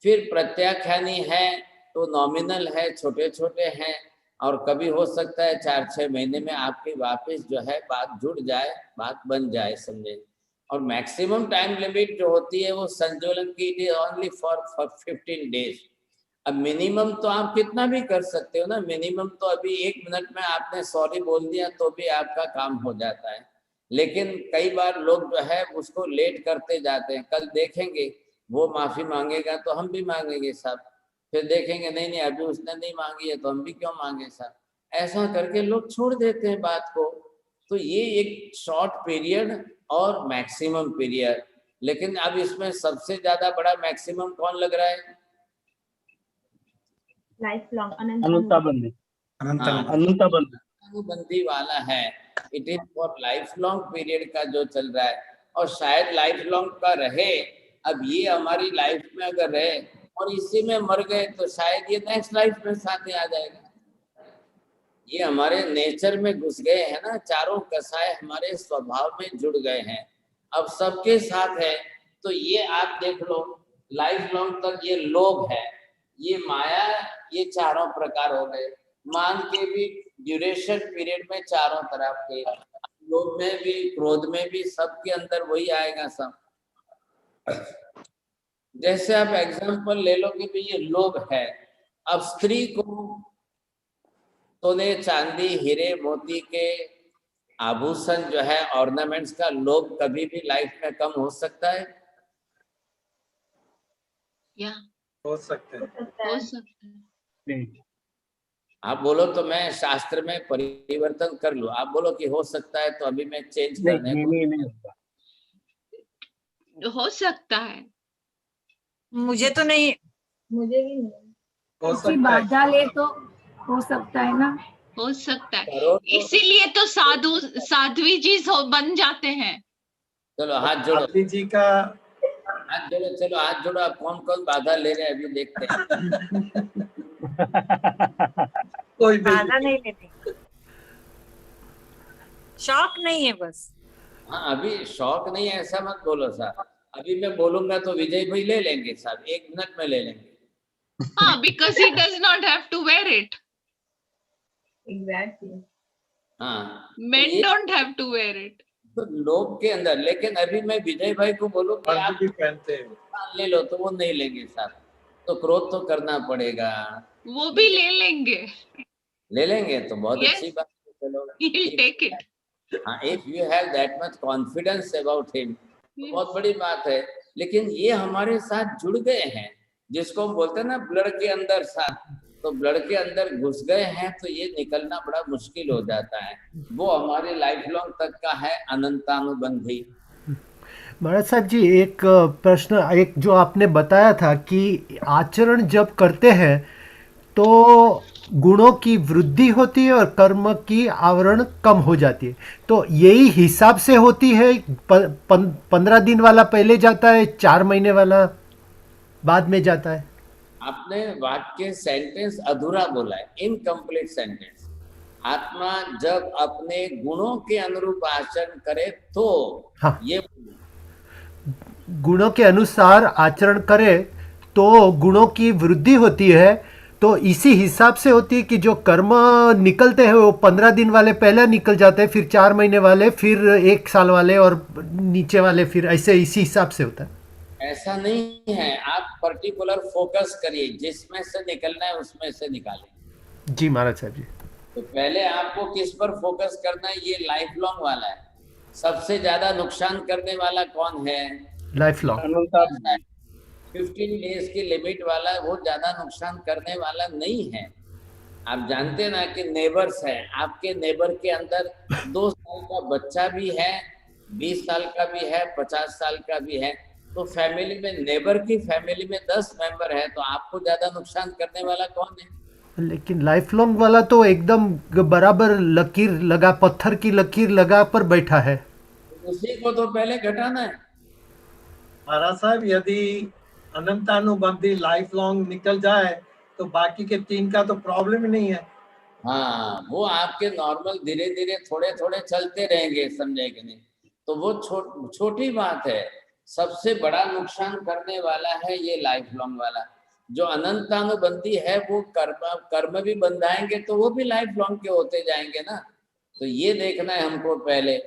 फिर प्रत्याख्यानी है तो नॉमिनल है, छोटे छोटे हैं, और कभी हो सकता है 4-6 महीने में आपकी वापस जो है बात जुड़ जाए, बात बन जाए, समझे। और मैक्सिमम टाइम लिमिट जो होती है वो संज्वलन की, it is only for 15 days. अब मिनिमम तो आप कितना भी कर सकते हो ना, मिनिमम तो अभी 1 मिनट में आपने सॉरी बोल दिया तो भी आपका काम हो जाता है। लेकिन कई बार लोग जो है उसको लेट करते जाते हैं, कल देखेंगे वो माफी मांगेगा तो हम भी मांगेंगे साहब, फिर देखेंगे नहीं नहीं अभी उसने नहीं मांगी है तो हम भी क्यों मांगे साहब, ऐसा करके लोग छोड़ देते हैं बात को। तो ये एक शॉर्ट पीरियड और मैक्सिमम पीरियड, लेकिन अब इसमें सबसे ज्यादा बड़ा मैक्सिमम कौन लग रहा है? लाइफ लॉन्ग अनंताबंदी, अनंताबंदी वाला है, it is for life long period का जो चल रहा है, और शायद लाइफ लॉन्ग का रहे। अब ये हमारी लाइफ में अगर रहे और इसी में मर गए तो शायद ये नेक्स्ट लाइफ में साथ ही आ जाएगा। ये हमारे नेचर में घुस गए हैं ना, चारों कसाय हमारे स्वभाव में जुड़ गए हैं, अब सबके साथ है। तो ये आप देख लो, लाइफ लॉन्ग तक ये लोभ है, ये माया, ये चारों प्रकार हो गए। मान के भी ड्यूरेशन पीरियड में चारों तरफ के, लोभ में भी, क्रोध में भी, सबके अंदर वही आएगा सब। जैसे आप एग्जांपल ले लो कि भाई ये लोभ है, अब स्त्री को सोने चांदी हीरे मोती के आभूषण जो है ऑर्नामेंट्स का लोभ कभी भी लाइफ में कम हो सकता है? या हो सकते हैं। हो सकता है। नहीं, आप बोलो तो मैं शास्त्र में परिवर्तन कर लूं, आप बोलो कि हो सकता है तो अभी मैं चेंज करने को नहीं होगा। हो सकता है। मुझे तो नहीं, मुझे भी नहीं। हो किसी सकता है। बाधा ले तो हो सकता है ना। हो सकता है, करो तो इसीलिए तो साध्वी जी बन जाते हैं। चलो हाथ जोड़ो, साध्वी जी का हाथ जोड़ो, चलो हाथ जोड़ो। आप कौन कौन बाधा ले रहे हैं अभी देखते हैं। कोई भी बाधा नहीं लेती, शौक नहीं है बस। हाँ अभी शौक नहीं है ऐसा मत बोलो साहब, अभी मैं बोलूंगा तो विजय भाई ले लेंगे साहब, 1 मिनट में ले लेंगे। हाँ, because he does not have to wear it. Exactly. हाँ Men don't have to wear it. तो लोभ के अंदर, लेकिन अभी मैं विजय भाई को बोलूं कि वर्दी आप भी पहनते हैं। ले लो तो वो नहीं लेंगे साहब, तो क्रोध तो करना पड़ेगा। वो भी ले लेंगे। ले लेंगे तो बहुत Yes. अच्छी बात है, चलो He'll take it. हाँ, if you have that much confidence about him तो बहुत बड़ी बात है। लेकिन ये हमारे साथ जुड़ गए हैं, जिसको हम बोलते हैं ना ब्लड के अंदर साथ, तो ब्लड के अंदर घुस गए हैं तो ये निकलना बड़ा मुश्किल हो जाता है। वो हमारे लाइफ लॉन्ग तक का है अनंतानुबंधी। महाराज साहब जी, एक प्रश्न, एक जो आपने बताया था कि आचरण जब करते हैं तो गुणों की वृद्धि होती है और कर्म की आवरण कम हो जाती है, तो यही हिसाब से होती है? 15 दिन वाला पहले जाता है, 4 महीने वाला बाद में जाता है? आपने वाक्य सेंटेंस अधूरा बोला है, इनकम्प्लीट सेंटेंस। आत्मा जब अपने गुणों के अनुरूप आचरण करे तो हाँ। ये गुणों के अनुसार आचरण करे तो गुणों की वृद्धि होती है, तो इसी हिसाब से होती है कि जो कर्म निकलते हैं वो 15 दिन वाले पहले निकल जाते हैं, फिर 4 महीने वाले, फिर 1 साल वाले, और नीचे वाले फिर ऐसे इसी हिसाब से होता है। ऐसा नहीं है, आप पर्टिकुलर फोकस करिए, जिसमें से निकलना है उसमें से निकालें। जी महाराज साहब जी। तो पहले आपको किस पर फोकस करना है, ये लाइफ लॉन्ग वाला है। सबसे ज्यादा नुकसान करने वाला कौन है? Life long. 15 डेज की लिमिट वाला वो ज्यादा नुकसान करने वाला नहीं है। आप जानते हैं ना कि नेबर्स है, आपके नेबर के अंदर 2 साल का बच्चा भी है, 20 साल का भी है, 50 साल का भी है। तो फैमिली में, नेबर की फैमिली में 10 मेंबर है, तो आपको ज्यादा नुकसान करने वाला कौन है? लेकिन लाइफ लॉन्ग वाला तो एकदम बराबर लकीर लगा, पत्थर की लकीर लगा पर बैठा है। उसी को तो पहले घटाना है। महाराज साहब, यदि अनंतानुबंधी लाइफ लॉन्ग निकल जाए तो बाकी के 3 का तो प्रॉब्लम ही नहीं है। हाँ, वो आपके नॉर्मल धीरे धीरे थोड़े थोड़े चलते रहेंगे, समझे कि नहीं? तो वो छोटी बात है। सबसे बड़ा नुकसान करने वाला है ये लाइफ लॉन्ग वाला। जो अनंतानुबंधी है वो कर्म भी बंधाएंगे तो वो भी लाइफ लॉन्ग के होते जाएंगे ना। तो ये देखना है हमको पहले।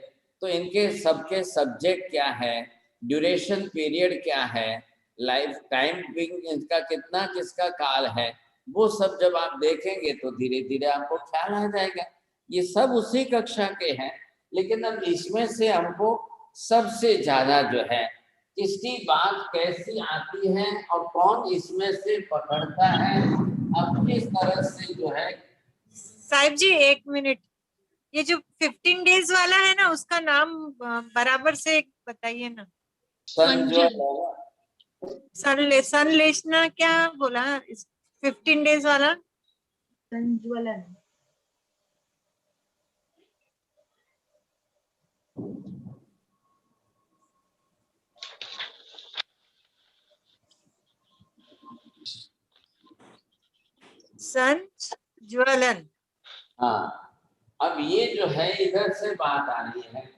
तो इनके सबके सब्जेक्ट क्या है, ड्यूरेशन पीरियड क्या है, लाइफ टाइम इनका कितना, किसका काल है, वो सब जब आप देखेंगे तो धीरे धीरे आपको ख्याल आ जाएगा। ये सब उसी कक्षा के हैं, लेकिन अब इसमें से हमको सबसे ज्यादा जो है किसकी बात कैसी आती है और कौन इसमें से पकड़ता है, अब किस तरह से जो है। साहिब जी 1 मिनट, ये जो 15 डेज वाला है ना, उसका नाम बराबर से बताइए ना। संलेशना क्या बोला 15 डेज वाला? संज्वलन। संज्वलन। हाँ, अब ये जो है इधर से बात आ रही है।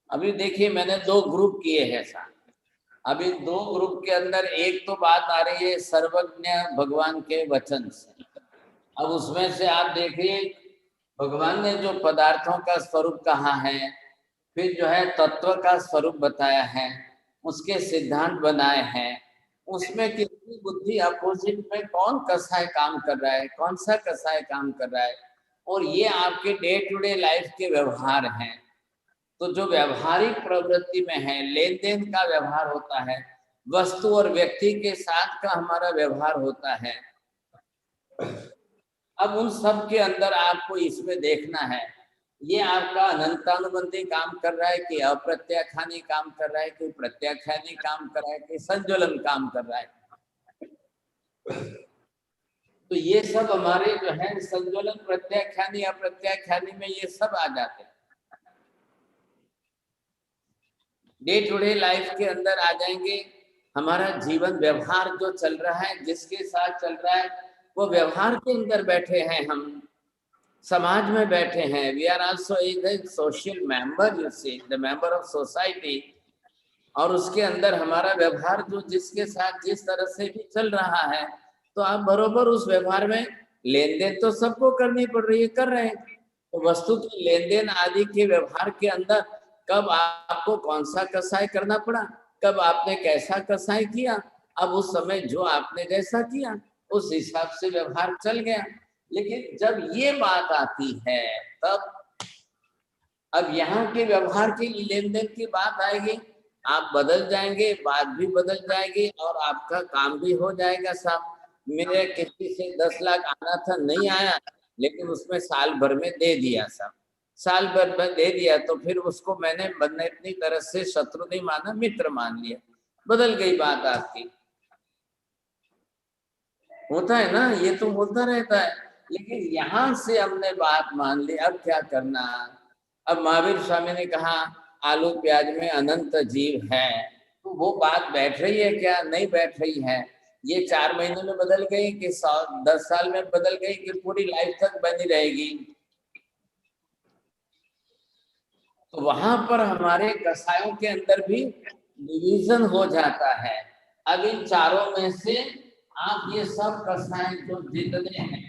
अभी देखिए मैंने 2 ग्रुप किए हैं साहब। अभी 2 ग्रुप के अंदर एक तो बात आ रही है सर्वज्ञ भगवान के वचन से। अब उसमें से आप देखिए भगवान ने जो पदार्थों का स्वरूप कहा है, फिर जो है तत्व का स्वरूप बताया है, उसके सिद्धांत बनाए हैं, उसमें कितनी बुद्धि अपोजिट में कौन कसाय काम कर रहा है, कौन सा कसाय काम कर रहा है, और ये आपके डे टू डे लाइफ के व्यवहार हैं। तो जो व्यवहारिक प्रवृत्ति में है, लेन देन का व्यवहार होता है, वस्तु और व्यक्ति के साथ का हमारा व्यवहार होता है। अब उन सब के अंदर आपको इसमें देखना है ये आपका अनंतानुबंधी काम कर रहा है कि अप्रत्याख्यानी काम कर रहा है कि प्रत्याख्यानी काम कर रहा है कि संज्वलन काम कर रहा है। तो ये सब हमारे जो है संज्वलन, प्रत्याख्यानी, अप्रत्याख्यानी में ये सब आ जाते हैं। डे टू डे लाइफ के अंदर आ जाएंगे। हमारा जीवन व्यवहार जो चल रहा है, जिसके साथ चल रहा है, वो व्यवहार के अंदर बैठे हैं, हम समाज में बैठे हैं। We are also a social member, you see, the member of society. और उसके अंदर हमारा व्यवहार जो जिसके साथ जिस तरह से भी चल रहा है, तो आप बरोबर उस व्यवहार में लेन देन तो सबको करनी पड़ रही है, कर रहे हैं। तो वस्तु के लेन देन आदि के व्यवहार के अंदर कब आपको कौन सा कसाय करना पड़ा, कब आपने कैसा कसाय किया, अब उस समय जो आपने जैसा किया उस हिसाब से व्यवहार चल गया। लेकिन जब ये बात आती है तब अब यहाँ के व्यवहार की लेन देन की बात आएगी, आप बदल जाएंगे, बात भी बदल जाएगी और आपका काम भी हो जाएगा। साहब मेरे किसी से 10 लाख आना था, नहीं आया, लेकिन उसमें साल भर में दे दिया। साहब साल भर में दे दिया तो फिर उसको मैंने अपनी तरफ से शत्रु नहीं माना, मित्र मान लिया, बदल गई बात आपकी। होता है ना, ये तो होता रहता है। लेकिन यहाँ से हमने बात मान ली, अब क्या करना। अब महावीर स्वामी ने कहा आलू प्याज में अनंत जीव है, तो वो बात बैठ रही है क्या? नहीं बैठ रही है। ये 4 महीने में बदल गई कि 10 साल में बदल गई कि पूरी लाइफ तक बनी रहेगी? तो वहां पर हमारे कसायों के अंदर भी डिवीजन हो जाता है। अब इन चारों में से आप ये सब कसाय जो जितने हैं,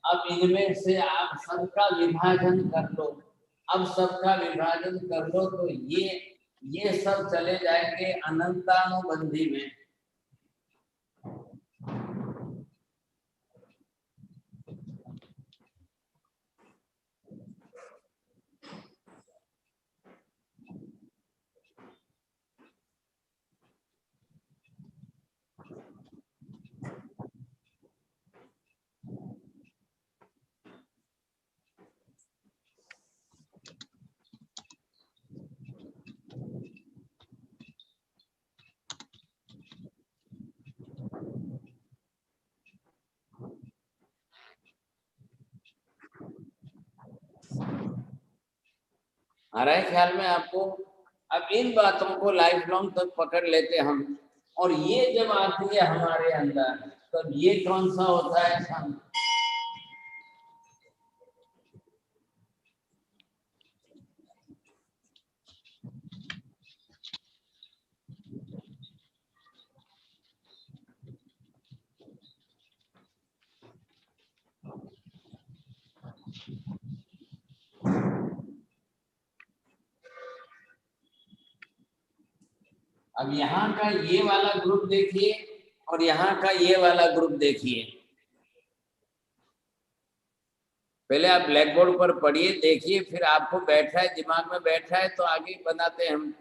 अब इनमें से आप सबका विभाजन कर लो। अब सबका विभाजन कर लो तो ये सब चले जाएंगे अनंतानुबंधी में। आ रहा है ख्याल में आपको? अब इन बातों को लाइफ लॉन्ग तक पकड़ लेते हम, और ये जब आती है हमारे अंदर तब ये कौन सा होता है? हम अब यहाँ का ये वाला ग्रुप देखिए और यहाँ का ये वाला ग्रुप देखिए। पहले आप ब्लैक बोर्ड पर पढ़िए, देखिए, फिर आपको बैठ रहा है, दिमाग में बैठ रहा है तो आगे बनाते हैं हम।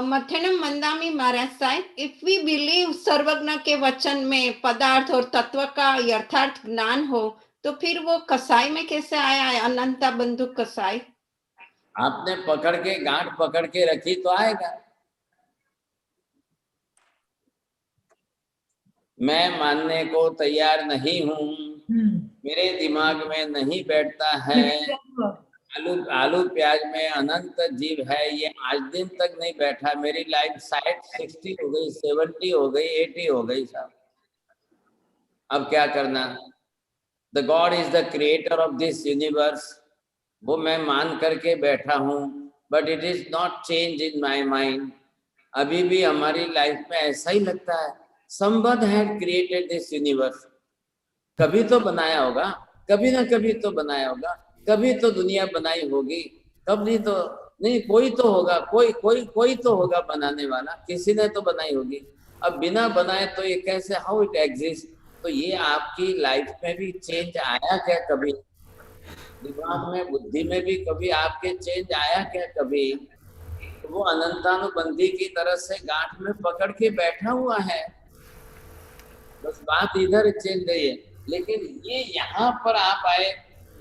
मथेनम मंदामी महाराज साहब, इफ वी बिलीव सर्वज्ञ के वचन में पदार्थ और तत्व का यथार्थ ज्ञान हो तो फिर वो कसाई में कैसे आया है? अनंता बंधु कसाई आपने पकड़ के गांठ पकड़ के रखी तो आएगा। मैं मानने को तैयार नहीं हूँ, मेरे दिमाग में नहीं बैठता है। आलू प्याज में अनंत जीव है, ये आज दिन तक नहीं बैठा। मेरी लाइफ 60 हो गई, 70 हो गई, 80 हो गई साहब। अब क्या करना? The God is the creator of this universe, वो मैं मान करके बैठा हूँ, but it is not change in my mind. अभी भी हमारी लाइफ में ऐसा ही लगता है, someone had created this universe, कभी तो बनाया होगा, कभी ना कभी तो बनाया होगा, कभी तो दुनिया बनाई होगी, कभी तो नहीं, कोई तो होगा, कोई तो होगा बनाने वाला, किसी ने तो बनाई होगी। अब बिना बनाए तो ये कैसे, हाउ इट एग्जिस्ट? तो ये आपकी लाइफ में भी चेंज आया क्या कभी? दिमाग में, बुद्धि में भी कभी आपके चेंज आया क्या कभी? तो वो अनंतानुबंधी की तरह से गांठ में पकड़ के बैठा हुआ है, बस बात इधर चल रही है। लेकिन ये यहाँ पर आप आए,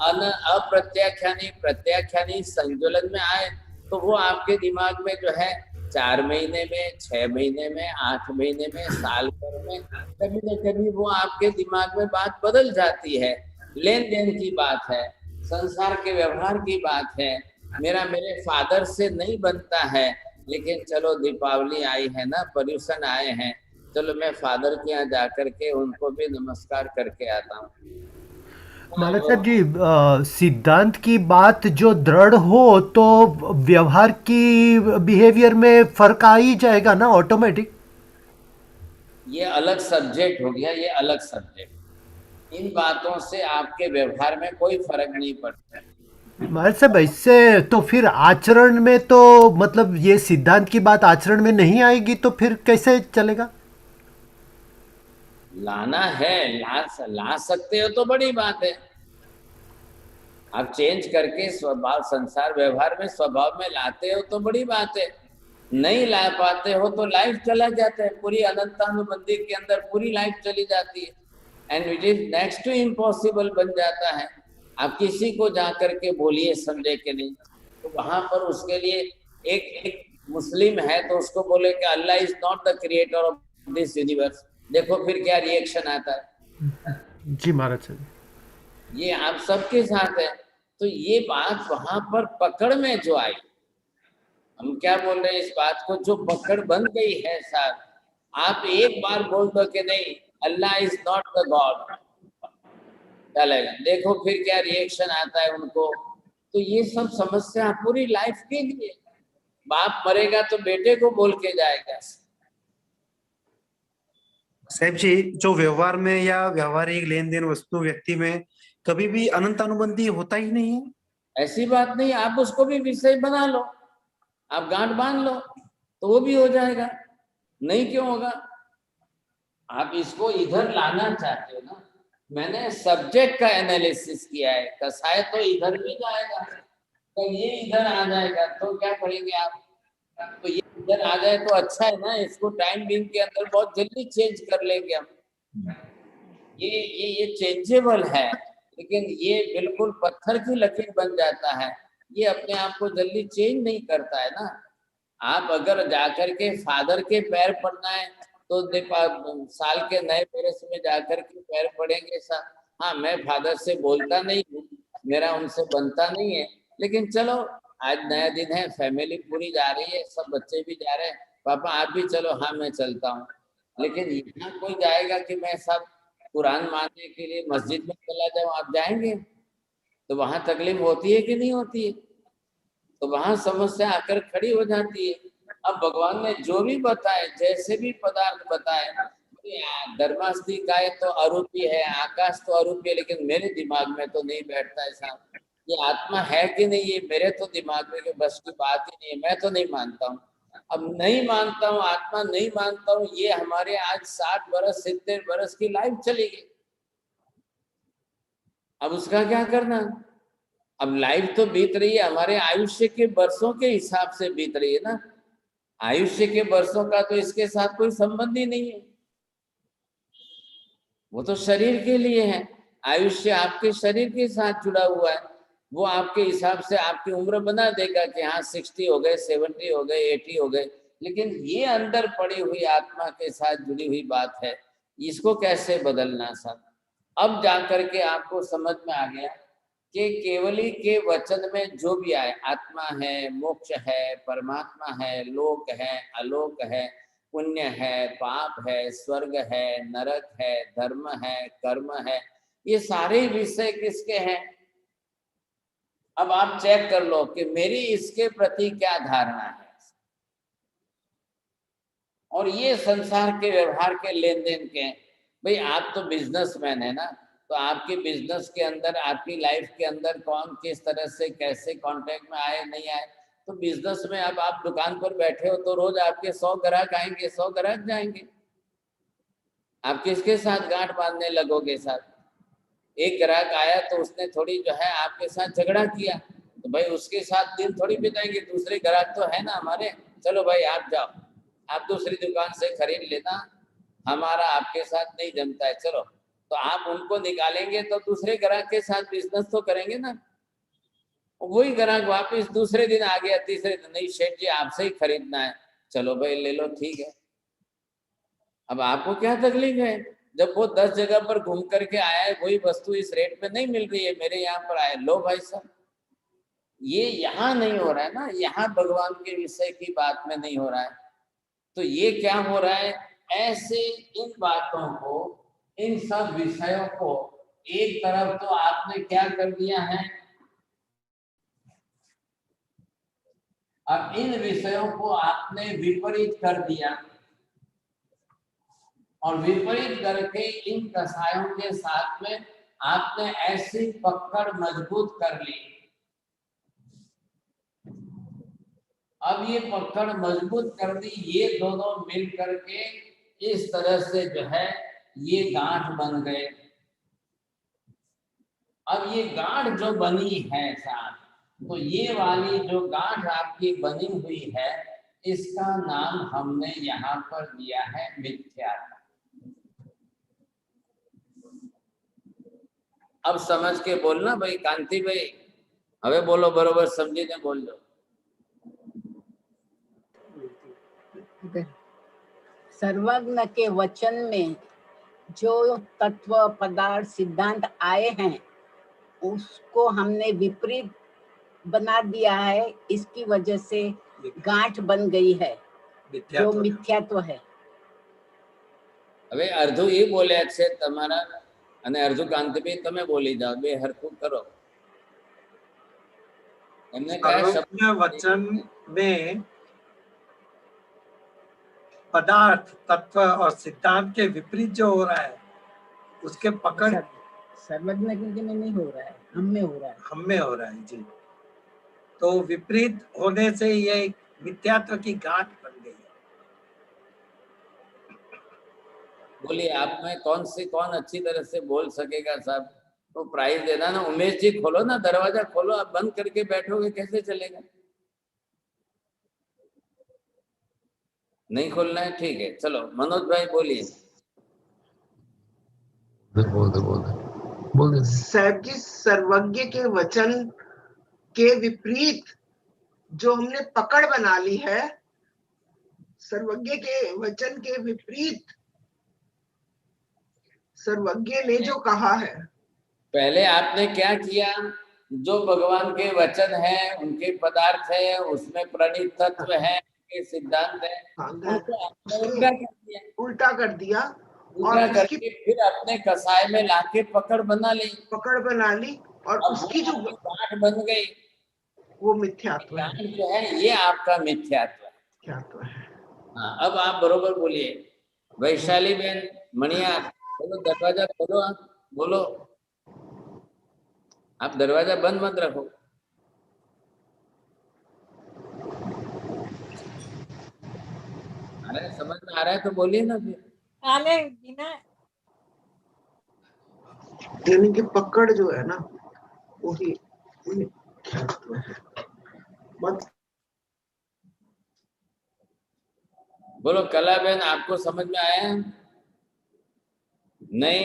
अप्रत्याख्यानी प्रत्याख्यानी संतुलन में आए, तो वो आपके दिमाग में जो है 4 महीने में, 6 महीने में, 8 महीने में, साल भर में, कभी न कभी वो आपके दिमाग में बात बदल जाती है। लेन देन की बात है, संसार के व्यवहार की बात है, मेरे फादर से नहीं बनता है, लेकिन चलो दीपावली आई है ना, पर्यूषण आए हैं, चलो मैं फादर के यहाँ जाकर के उनको भी नमस्कार करके आता हूँ। महाराज साहब जी, सिद्धांत की बात जो दृढ़ हो तो व्यवहार की बिहेवियर में फर्क आ ही जाएगा ना ऑटोमेटिक। ये अलग सब्जेक्ट हो गया, ये अलग सब्जेक्ट। इन बातों से आपके व्यवहार में कोई फर्क नहीं पड़ता। महाराज साहब, इससे तो फिर आचरण में तो मतलब ये सिद्धांत की बात आचरण में नहीं आएगी तो फिर कैसे चलेगा? लाना है, ला सकते हो तो बड़ी बात है। आप चेंज करके स्वभाव, संसार व्यवहार में, स्वभाव में लाते हो तो बड़ी बात है। नहीं ला पाते हो तो लाइफ चला जाता है, पूरी अनंतानुबंधी के अंदर पूरी लाइफ चली जाती है, and it is next to impossible बन जाता है। आप किसी को जा करके बोलिए समझे कि नहीं, तो वहां पर उसके लिए एक मुस्लिम है तो उसको बोले कि Allah is not the creator of this universe, देखो फिर क्या रिएक्शन आता है। जी महाराज साहब, ये आप सबके साथ है। तो ये बात वहां पर पकड़ में जो आई, हम क्या बोल रहे हैं, इस बात को जो पकड़ बन गई है सर, आप एक बार बोल दो कि नहीं अल्लाह इज नॉट द गॉड, चलेगा, देखो फिर क्या रिएक्शन आता है उनको। तो ये सब समस्या पूरी लाइफ के लिए, बाप मरेगा तो बेटे को बोल के जाएगा। साहब जी, जो व्यवहार में या व्यवहारिक लेन देन वस्तु व्यक्ति में कभी भी अनंत अनुबंधी होता ही नहीं है। ऐसी बात नहीं, आप उसको भी विषय बना लो, आप गांठ बांध लो तो वो भी हो जाएगा। नहीं क्यों होगा? आप इसको इधर लाना चाहते हो ना, मैंने सब्जेक्ट का एनालिसिस किया है, कसाय तो इधर भी जाएगा, तो ये इधर आ जाएगा, तो क्या करेंगे आप? तो ये इधर आ जाए तो अच्छा है ना, इसको टाइम बीइंग के अंदर बहुत जल्दी चेंज कर लेंगे हम। ये चेंजेबल है, लेकिन ये बिल्कुल पत्थर की लकीर बन जाता है, ये अपने आप को जल्दी चेंज नहीं करता है ना। आप अगर जाकर के फादर के पैर पड़ना है तो साल के नए बरस में जाकर के पैर पड़ेंगे सर। हाँ, मैं फादर से बोलता नहीं हूँ, मेरा उनसे बनता नहीं है, लेकिन चलो आज नया दिन है, फैमिली पूरी जा रही है, सब बच्चे भी जा रहे हैं, पापा आप भी चलो, हाँ मैं चलता हूँ। लेकिन यहाँ कोई जाएगा कि मैं सब कुरान मानने के लिए मस्जिद में चला जाऊँ, आप जाएंगे? तो वहां तकलीफ होती है कि नहीं होती है? तो वहां समस्या आकर खड़ी हो जाती है। अब भगवान ने जो भी बताए, जैसे भी पदार्थ बताए, धर्मास्थी काय तो अरूपी है, आकाश तो अरूपी है, लेकिन मेरे दिमाग में तो नहीं बैठता ऐसा। ये आत्मा है कि नहीं, ये मेरे तो दिमाग में बस की बात ही नहीं है, मैं तो नहीं मानता हूँ। अब नहीं मानता हूँ, आत्मा नहीं मानता हूँ, ये हमारे आज 60 बरस 70 बरस की लाइफ चली गई। अब उसका क्या करना? अब लाइफ तो बीत रही है, हमारे आयुष्य के वर्षों के हिसाब से बीत रही है ना। आयुष्य के वर्षों का तो इसके साथ कोई संबंध ही नहीं है, वो तो शरीर के लिए है। आयुष्य आपके शरीर के साथ जुड़ा हुआ है, वो आपके हिसाब से आपकी उम्र बना देगा कि हाँ 60 हो गए, 70 हो गए, 80 हो गए, लेकिन ये अंदर पड़ी हुई आत्मा के साथ जुड़ी हुई बात है, इसको कैसे बदलना सब। अब जाकर के आपको समझ में आ गया कि केवली के वचन में जो भी आए, आत्मा है, मोक्ष है, परमात्मा है, लोक है, अलोक है, पुण्य है, पाप है, स्वर्ग है, नरक है, धर्म है, कर्म है, ये सारे विषय किसके हैं? अब आप चेक कर लो कि मेरी इसके प्रति क्या धारणा है, और ये संसार के व्यवहार के लेन देन के हैं। भाई आप तो बिजनेसमैन है ना, तो आपके बिजनेस के अंदर, आपकी लाइफ के अंदर कौन किस तरह से कैसे कांटेक्ट में आए नहीं आए, तो बिजनेस में अब आप दुकान पर बैठे हो तो रोज आपके 100 ग्राहक आएंगे, 100 ग्राहक जाएंगे। आप किसके साथ गांठ बांधने लगोगे? साथ एक ग्राहक आया तो उसने थोड़ी जो है आपके साथ झगड़ा किया, तो भाई उसके साथ दिन थोड़ी बिताएंगे। दूसरे ग्राहक तो है ना हमारे, चलो भाई आप जाओ, आप दूसरी दुकान से खरीद लेना, हमारा आपके साथ नहीं जमता है, चलो। तो आप उनको निकालेंगे तो दूसरे ग्राहक के साथ बिजनेस तो करेंगे ना। वही ग्राहक वापस दूसरे दिन आ गया, तीसरे दिन, नहीं शेठ जी आपसे ही खरीदना है, चलो भाई ले लो, ठीक है। अब आपको क्या तकलीफ है? जब वो 10 जगह पर घूम करके आया है, वही वस्तु इस रेट पे नहीं मिल रही है, मेरे यहाँ पर आए, लो भाई साहब। ये यहाँ नहीं हो रहा है ना, यहाँ भगवान के विषय की बात में नहीं हो रहा है। तो ये क्या हो रहा है? ऐसे इन बातों को, इन सब विषयों को एक तरफ तो आपने क्या कर दिया है, अब इन विषयों को आपने विपरीत कर दिया, और विपरीत करके इन कसायों के साथ में आपने ऐसी पकड़ मजबूत कर ली। अब ये पकड़ मजबूत कर दी, ये दोनों मिल करके इस तरह से जो है ये गांठ बन गए। अब ये गांठ जो बनी है साथ, तो ये वाली जो गांठ आपकी बनी हुई है, इसका नाम हमने यहाँ पर दिया है मिथ्यात्व। अब समझ के बोलना भाई, कांति भाई हवे बोलो, बरोबर समझीने बोलજો। सर्वज्ञ के वचन में जो तत्व पदार्थ सिद्धांत आए हैं उसको हमने विपरीत बना दिया है, इसकी वजह से गांठ बन गई है, जो मिथ्यात्व है। હવે અર્ધું એ બોલ્યા છે તમારા, અને અર્ધું કાંતિભાઈ તમે બોલી જાઓ, બે હરખું કરો। એમને કયા શબ્દ? वचन में पदार्थ, तत्व और सिद्धांत के विपरीत जो हो रहा है उसके पकड़ सर्वज्ञ में नहीं हो रहा है, हम में हो रहा है। हम में हो रहा है जी। तो विपरीत होने से ये मिथ्यात्व की गांठ बन गई है। बोलिए आप में कौन अच्छी तरह से बोल सकेगा साहब, तो प्राइज देना ना। उमेश जी खोलो ना दरवाजा, खोलो, आप बंद करके बैठोगे कैसे चलेगा? नहीं खोलना है, ठीक है, चलो मनोज भाई बोलिए। बोल साहब जी, सर्वज्ञ के वचन के विपरीत जो हमने पकड़ बना ली है, सर्वज्ञ के वचन के विपरीत सर्वज्ञ ने जो कहा है, पहले आपने क्या किया? जो भगवान के वचन है, उनके पदार्थ है, उसमें प्रणीत तत्व है, उनके सिद्धांत है, उनको आपने उल्टा कर दिया और करके फिर अपने कसाय में लाके पकड़ बना ली, और उसकी जो गांठ बन गई, वो मिथ्यात्व है। गांठ जो है ये आपका मिथ्यात्व है। हाँ, अब आप बरोबर बोलिए। वैशाली बहन मणिया, बोलो, दरवाजा खोलो, आप बोलो। आप दरवाजा बंद मत रखो। अरे समझ में आ रहा है तो बोलिए ना फिर। यानी कि पकड़ जो है ना, वही मिथ्यात्व है। बोलो कला बहन, आपको समझ में आया? नहीं?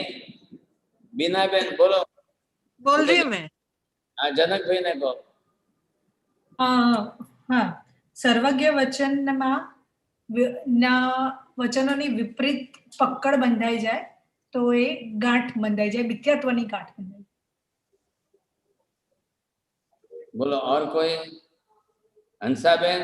बीना बहन बोलो। बोल रही हूँ मैं। जनक भाई ने કહો। હા, સર્વજ્ઞ વચનમાં વચનોની વિપરીત પકડ બંધાઈ જાય તો એ ગાંઠ બંધાઈ જાય, મિથ્યાત્વની ગાંઠ બંધાઈ। બોલો और कोई? હંસાબેન।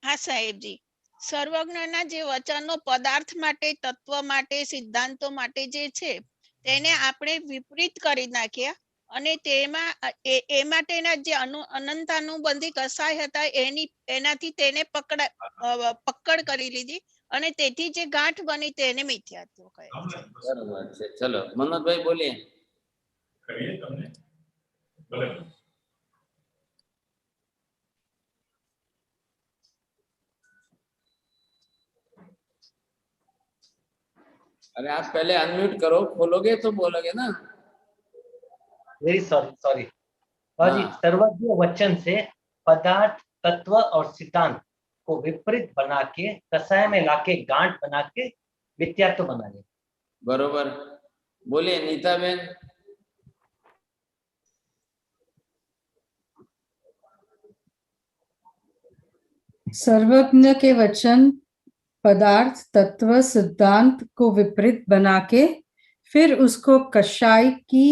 હા સાહેબજી, સર્વજ્ઞના જે વચનો પદાર્થ માટે, તત્વ માટે, સિદ્ધાંતો માટે જે છે તેને આપણે વિપરીત કરી નાખ્યા અને તેમાં એ માટેના જે અનંતાનુબંધી કસાય હતા એનાથી તેને પકડ કરી લીધી અને તેથી જે ગાંઠ બની તેને મિથ્યાત્વ કહે છે. બરાબર છે. ચલો મનોજભાઈ બોલીએ. अरे आप पहले अनम्यूट करो, खोलोगे तो बोलोगे ना. वेरी सॉरी बाबा जी, सर्वज्ञ वचन से पदार्थ, तत्व और सिद्धांत को विपरीत बना के कसाय में लाके गांठ बना के मिथ्यात्व बना ले. बरोबर. बोलिए नीता बहन. सर्वज्ञ के वचन पदार्थ, तत्व, सिद्धांत को विपरीत बना के फिर उसको कषाय की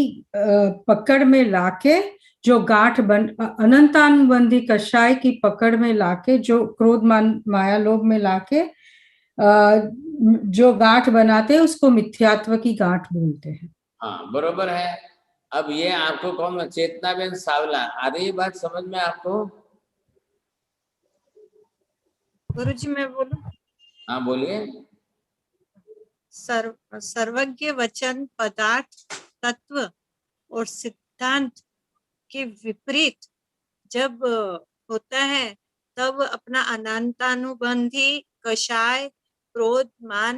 पकड़ में लाके जो गांठ अनंतानुबंधी कषाय की पकड़ में लाके जो क्रोध माया लोभ में लाके जो गांठ बनाते हैं उसको मिथ्यात्व की गांठ बोलते हैं. हाँ बरोबर है. अब ये आपको कौन, चेतना बेन सावला, आ रही बात समझ में आपको? गुरुजी मैं बोलूं? हाँ बोलिए. सर्वज्ञ वचन पदार्थ, तत्व और सिद्धांत के विपरीत जब होता है तब अपना अनंतानुबंधी कषाय, क्रोध, मान,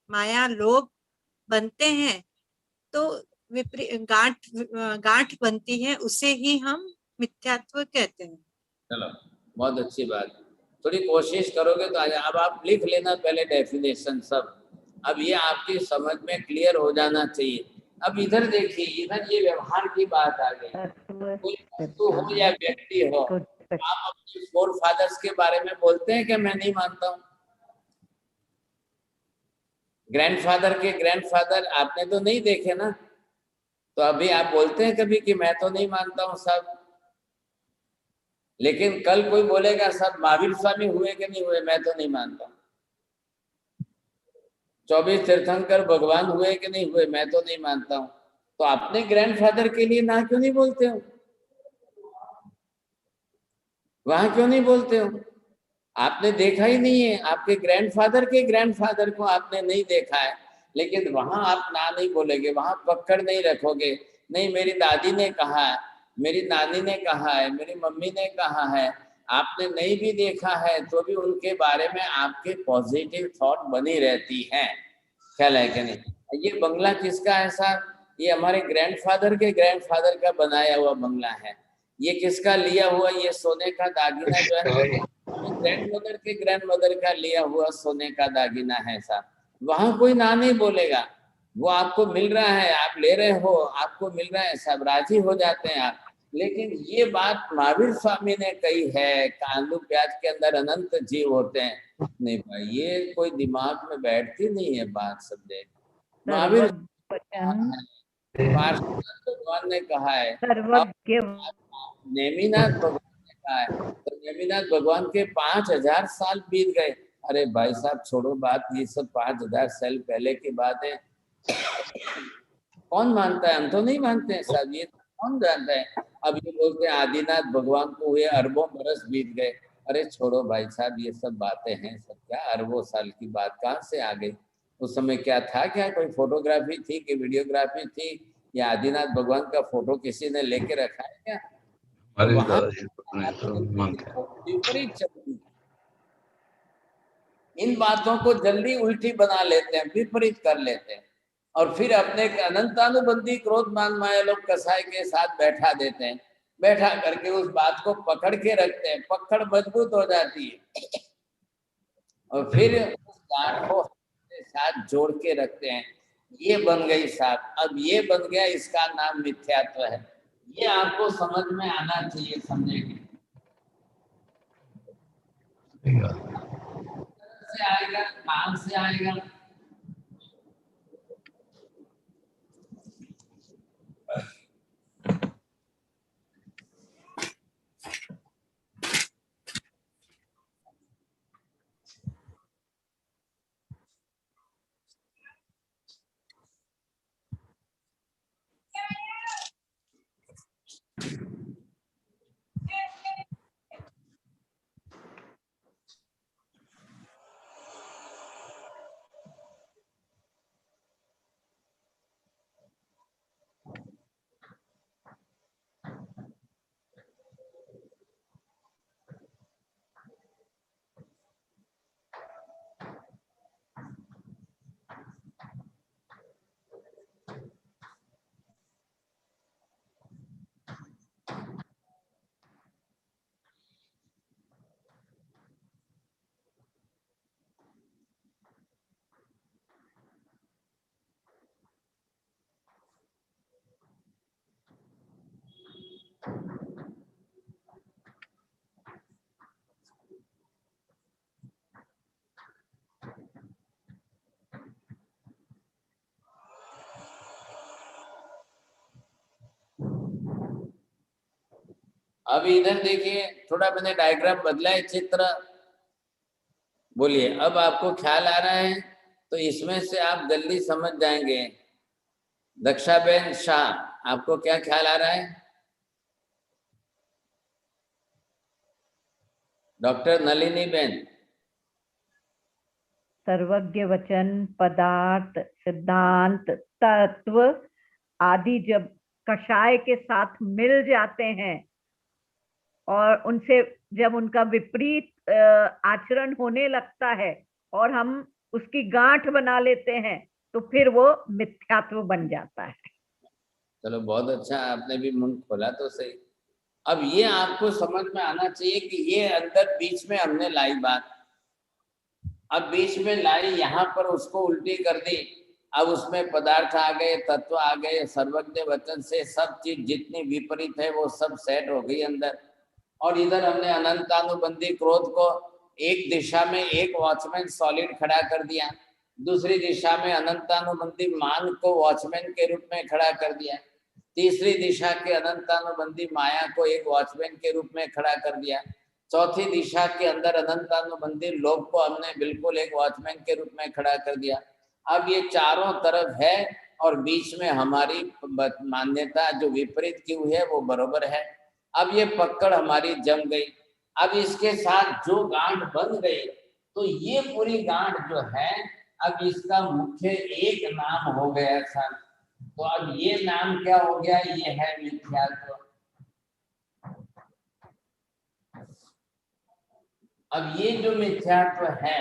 माया, लोभ बनते हैं तो गांठ बनती है, उसे ही हम मिथ्यात्व कहते हैं. चलो बहुत अच्छी बात. थोड़ी कोशिश करोगे तो अब आप लिख लेना पहले डेफिनेशन सब. अब ये आपकी समझ में क्लियर हो जाना चाहिए. अब इधर देखिए, इधर ये व्यवहार की बात आ गई. कोई वस्तु हो या व्यक्ति हो, आप अपने फोर फादर्स के बारे में बोलते हैं कि मैं नहीं मानता हूँ. ग्रैंडफादर के ग्रैंडफादर आपने तो नहीं देखे ना, तो अभी आप बोलते हैं कभी कि मैं तो नहीं मानता हूँ सब. लेकिन कल कोई बोलेगा सब महावीर स्वामी हुए कि नहीं हुए, मैं तो नहीं मानता. 24 तीर्थंकर भगवान हुए कि नहीं हुए, मैं तो नहीं मानता हूँ. तो अपने ग्रैंडफादर के लिए ना क्यों नहीं बोलते हो? वहां क्यों नहीं बोलते हो? आपने देखा ही नहीं है. आपके ग्रैंडफादर के ग्रैंडफादर को आपने नहीं देखा है, लेकिन वहां आप ना नहीं बोलेगे, वहां पकड़ नहीं रखोगे. नहीं मेरी दादी ने कहा है, मेरी नानी ने कहा है, मेरी मम्मी ने कहा है. आपने नहीं भी देखा है तो भी उनके बारे में आपके पॉजिटिव थॉट बनी रहती है. ख्याल है कि नहीं? ये बंगला किसका है साहब? ये हमारे ग्रैंडफादर के ग्रैंडफादर का बनाया हुआ बंगला है. ये किसका लिया हुआ ये सोने का दागिना जो है, ग्रैंडमदर के ग्रैंडमदर का लिया हुआ सोने का दागिना है साहब. वहां कोई ना नहीं बोलेगा. वो आपको मिल रहा है, आप ले रहे हो, आपको मिल रहा है, सब राजी हो जाते हैं आप. लेकिन ये बात महावीर स्वामी ने कही है, आलू प्याज के अंदर अनंत जीव होते हैं. नहीं भाई, ये कोई दिमाग में बैठती नहीं है बात. समझे? महावीर भगवान ने कहा है, नेमिनाथ भगवान ने कहा है, तो नेमिनाथ भगवान के 5000 साल बीत गए. अरे भाई साहब छोड़ो बात, ये सब 5000 साल पहले की बात है. कौन मानता है? हम तो नहीं मानते हैं साहब. ये कौन जानता है? अब ये बोलते हैं आदिनाथ भगवान को हुए अरबों बरस बीत गए. अरे छोड़ो भाई साहब, ये सब बातें हैं सब. क्या अरबों साल की बात कहाँ से आ गई? उस समय क्या था? क्या कोई फोटोग्राफी थी कि वीडियोग्राफी थी? या आदिनाथ भगवान का फोटो किसी ने लेके रखा है क्या? विपरीत चलती. इन बातों को जल्दी उल्टी बना लेते हैं, विपरीत कर लेते हैं, और फिर अपने अनंतानुबंधी क्रोध मान माया लोग कसाई के साथ बैठा देते हैं. बैठा करके उस बात को पकड़ के रखते हैं. पकड़ मजबूत हो जाती है और फिर उस गांठ को अपने साथ जोड़ के रखते हैं. ये बन गई साथ. अब ये बन गया, इसका नाम मिथ्यात्व है. ये आपको समझ में आना चाहिए. समझेंगे से आएगा, काम से आएगा. अब इधर देखिए, थोड़ा मैंने डायग्राम बदला है, चित्र। बोलिए, अब आपको ख्याल आ रहा है? तो इसमें से आप जल्दी समझ जाएंगे। दक्षाबेन शाह, आपको क्या ख्याल आ रहा है? Doctor Nalini Ben. सर्वज्ञ वचन, पदार्थ, सिद्धांत, तत्व आदि जब कषाय के साथ मिल जाते हैं और उनसे जब उनका विपरीत आचरण होने लगता है और हम उसकी गांठ बना लेते हैं, तो फिर वो मिथ्यात्व बन जाता है। चलो, बहुत अच्छा, आपने भी मुंह खोला तो सही। अब ये आपको समझ में आना चाहिए कि ये अंदर बीच में हमने लाई बात, अब बीच में लाई, यहाँ पर उसको उल्टी कर दी। अब उसमें पदार्थ आ गए, तत्व आ गए, सर्वज्ञ वचन से सब चीज जितनी विपरीत है वो सब सेट हो गई अंदर। और इधर हमने अनंतानुबंधी क्रोध को एक दिशा में एक वॉचमैन सॉलिड खड़ा कर दिया, दूसरी दिशा में अनंतानुबंधी मान को वॉचमैन के रूप में खड़ा कर दिया, तीसरी दिशा के अनंतानुबंधी माया को एक वॉचमैन के रूप में खड़ा कर दिया, चौथी दिशा के अंदर अनंतानुबंधी लोभ को हमने बिल्कुल एक वॉचमैन के रूप में खड़ा कर दिया। अब ये चारों तरफ है और बीच में हमारी मान्यता जो विपरीत की हुई है वो बरोबर है। अब ये पकड़ हमारी जम गई। अब इसके साथ जो गांठ बन गई, तो ये पूरी गांठ जो है, अब इसका मुख्य एक नाम हो गया था। तो अब ये नाम क्या हो गया? ये है मिथ्यात्व। अब ये जो मिथ्यात्व है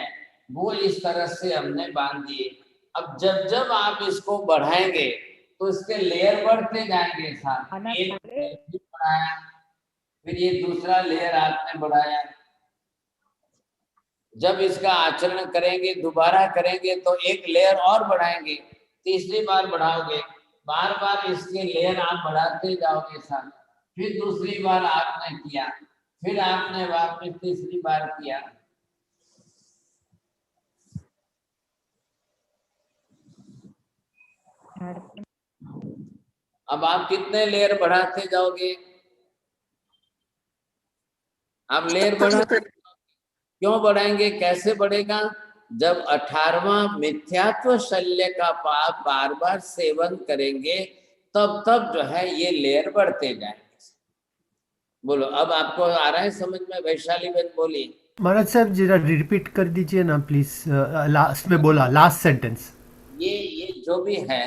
वो इस तरह से हमने बांध दिए। अब जब जब आप इसको बढ़ाएंगे तो इसके लेयर बढ़ते जाएंगे साथ। एक बढ़ाया, फिर ये दूसरा लेयर आपने बढ़ाया। जब इसका आचरण करेंगे, दोबारा करेंगे, तो एक लेयर और बढ़ाएंगे, तीसरी बार बढ़ाओगे, बार बार इसके लेयर आप बढ़ाते जाओगे साथ। फिर दूसरी बार आपने किया, फिर आपने वापस तीसरी बार किया। अब आप कितने लेयर बढ़ाते जाओगे? आप लेयर बढ़ाते, क्यों बढ़ाएंगे, कैसे बढ़ेगा? जब 18वां मिथ्यात्व शल्य का पाप बार बार सेवन करेंगे, तब तब जो है ये लेयर बढ़ते जाएंगे। बोलो, अब आपको आ रहा है समझ में? वैशाली बहन बोली। महाराज साहब जरा रिपीट कर दीजिए ना प्लीज, लास्ट में बोला, लास्ट सेंटेंस। ये जो भी है,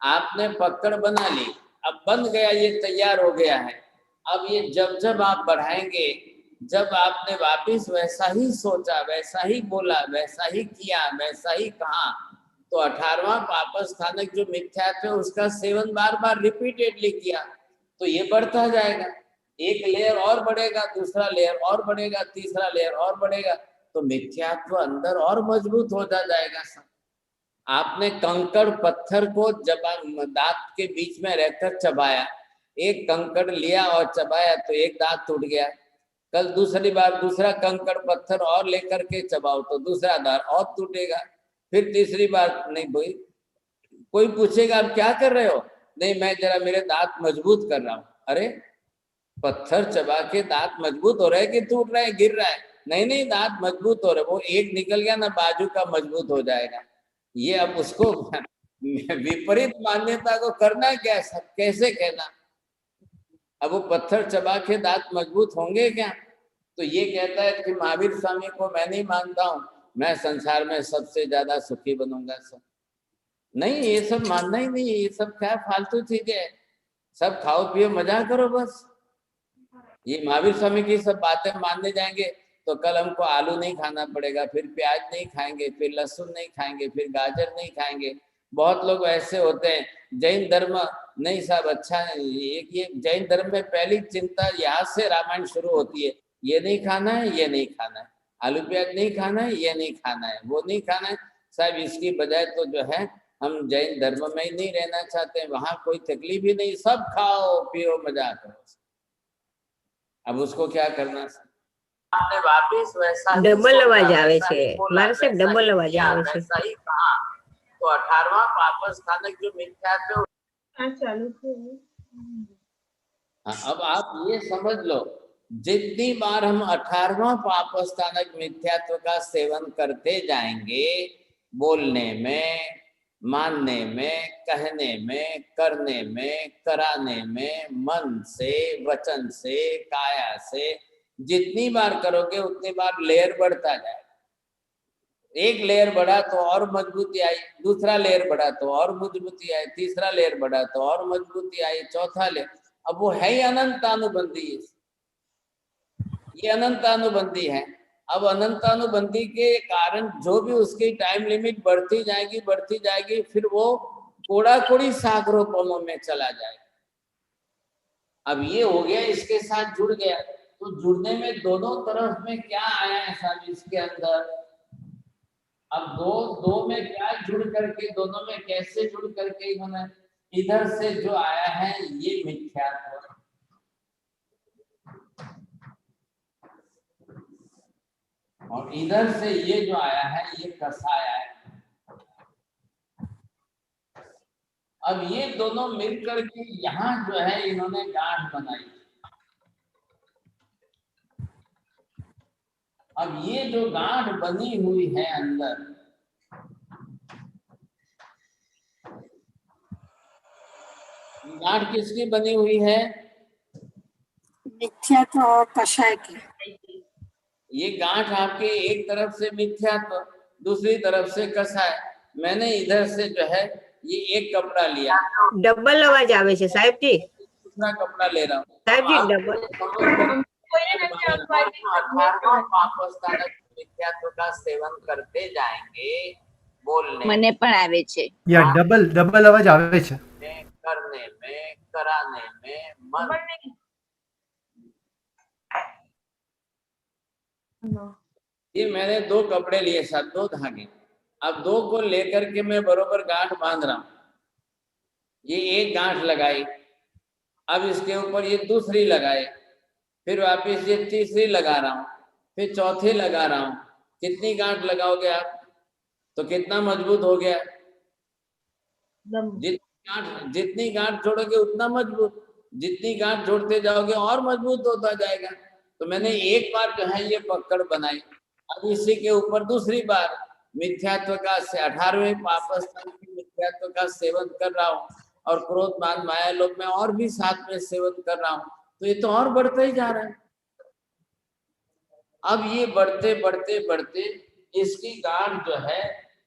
आपने पकड़ बना ली, अब बन गया, ये तैयार हो गया है। अब ये जब जब आप बढ़ाएंगे, जब आपने वापिस वैसा ही सोचा, वैसा ही बोला, वैसा ही किया, वैसा ही कहा, तो 18वां पापस्थानक जो मिथ्यात्व है उसका सेवन बार बार रिपीटेडली किया, तो ये बढ़ता जाएगा। एक लेयर और बढ़ेगा, दूसरा लेयर और बढ़ेगा, तीसरा लेयर और बढ़ेगा, तो मिथ्यात्व अंदर और मजबूत होता जाएगा। आपने कंकड़ पत्थर को जब दांत के बीच में रहकर चबाया, एक कंकड़ लिया और चबाया तो एक दांत टूट गया। कल दूसरी बार दूसरा कंकड़ पत्थर और लेकर के चबाओ तो दूसरा दांत और टूटेगा। फिर तीसरी बार नहीं, भाई कोई पूछेगा आप क्या कर रहे हो? नहीं, मैं जरा मेरे दांत मजबूत कर रहा हूँ। अरे, पत्थर चबा के दांत मजबूत हो रहा है कि टूट रहा है, गिर रहा है? नहीं नहीं, दांत मजबूत हो रहा है। वो एक निकल गया ना, बाजू का मजबूत हो जाएगा। ये अब उसको विपरीत मान्यता को करना क्या, कैसे कहना? अब वो पत्थर चबा के दांत मजबूत होंगे क्या? तो ये कहता है कि महावीर स्वामी को मैं नहीं मानता हूँ, मैं संसार में सबसे ज्यादा सुखी बनूंगा। सब नहीं, ये सब मानना ही नहीं है। ये सब क्या फालतू चीजें है, सब खाओ पियो मजा करो बस। ये महावीर स्वामी की सब बातें मानने जाएंगे तो कल हमको आलू नहीं खाना पड़ेगा, फिर प्याज नहीं खाएंगे, फिर लहसुन नहीं खाएंगे, फिर गाजर नहीं खाएंगे। बहुत लोग ऐसे होते हैं। जैन धर्म नहीं साहब, अच्छा है ये जैन धर्म में पहली चिंता यहाँ से रामायण शुरू होती है, ये नहीं खाना है, ये नहीं खाना है, आलू प्याज नहीं खाना है, ये नहीं खाना है, वो नहीं खाना है। साहब इसकी बजाय तो जो है हम जैन धर्म में ही नहीं रहना चाहते, वहां कोई तकलीफ ही नहीं, सब खाओ पियो मजा करो। अब उसको क्या करना? आपने वापिस वैसा डबल अवाज आवे छे मारे साहब, डबल अवाज आवे छे। वैसा ही कहा तो 18वां पापस्थानक जो मिथ्यात्व चालू है। अब आप ये समझ लो जितनी बार हम 18वां पाप स्थानक मिथ्यात्व का सेवन करते जाएंगे, बोलने में, मानने में, कहने में, करने में, कराने में, मन से, वचन से, काया से, जितनी बार करोगे उतनी बार लेयर बढ़ता जाएगा। एक लेयर बढ़ा तो और मजबूती आई, दूसरा लेयर बढ़ा तो और मजबूती आई, तीसरा लेयर बढ़ा तो और मजबूती आई, चौथा लेयर। अब वो है ही अनंतानुबंधी, ये अनंतानुबंधी है। अब अनंतानुबंधी के कारण जो भी उसकी टाइम लिमिट बढ़ती जाएगी, फिर वो कोड़ा कोड़ी सागरोपमों में चला जाएगा। अब ये हो गया, इसके साथ जुड़ गया, तो जुड़ने में दोनों तरफ में क्या आया है सब इसके अंदर। अब दो में क्या जुड़ करके, दोनों में कैसे जुड़ करके इन्होंने, इधर से जो आया है ये मिथ्यात्व, और इधर से ये जो आया है ये कसाय है। अब ये दोनों मिलकर के यहाँ जो है इन्होंने गांठ बनाई। अब ये जो गांठ बनी हुई है अंदर, गांठ किसकी बनी हुई है? मिथ्यात्व और कषाय की। ये गांठ आपके एक तरफ से मिथ्यात्व, दूसरी तरफ से कसाय। मैंने इधर से जो है ये एक कपड़ा लिया, डबल अवाज आवे छे साहेब जी। दूसरा कपड़ा ले रहा हूँ साहेब जी डबल। मिथ्यात्व का सेवन करते जाएंगे, बोलने मने पण आवे छे या डबल अवाज आवे छे, करने में, कराने में, मन। ये मैंने 2 कपड़े लिए साथ, 2 धागे। अब 2 को लेकर के मैं बरोबर गांठ बांध रहा हूं। ये एक गांठ लगाई, अब इसके ऊपर ये दूसरी लगाई, फिर वापिस ये तीसरी लगा रहा हूँ, फिर चौथी लगा रहा हूँ। कितनी गांठ लगाओगे आप? तो कितना मजबूत हो गया? जितनी गांठ जोड़ोगे उतना मजबूत, जितनी गांठ जोड़ते जाओगे और मजबूत होता जाएगा। तो मैंने एक बार जो है ये पकड़ बनाई, अब इसी के ऊपर दूसरी बार मिथ्यात्व का 18वें पापस्थान की मिथ्यात्व का सेवन कर रहा हूँ, और क्रोध मान माया लोभ में और भी साथ में सेवन कर रहा हूँ। तो ये तो और बढ़ता ही जा रहा है। अब ये बढ़ते बढ़ते बढ़ते इसकी गांठ जो है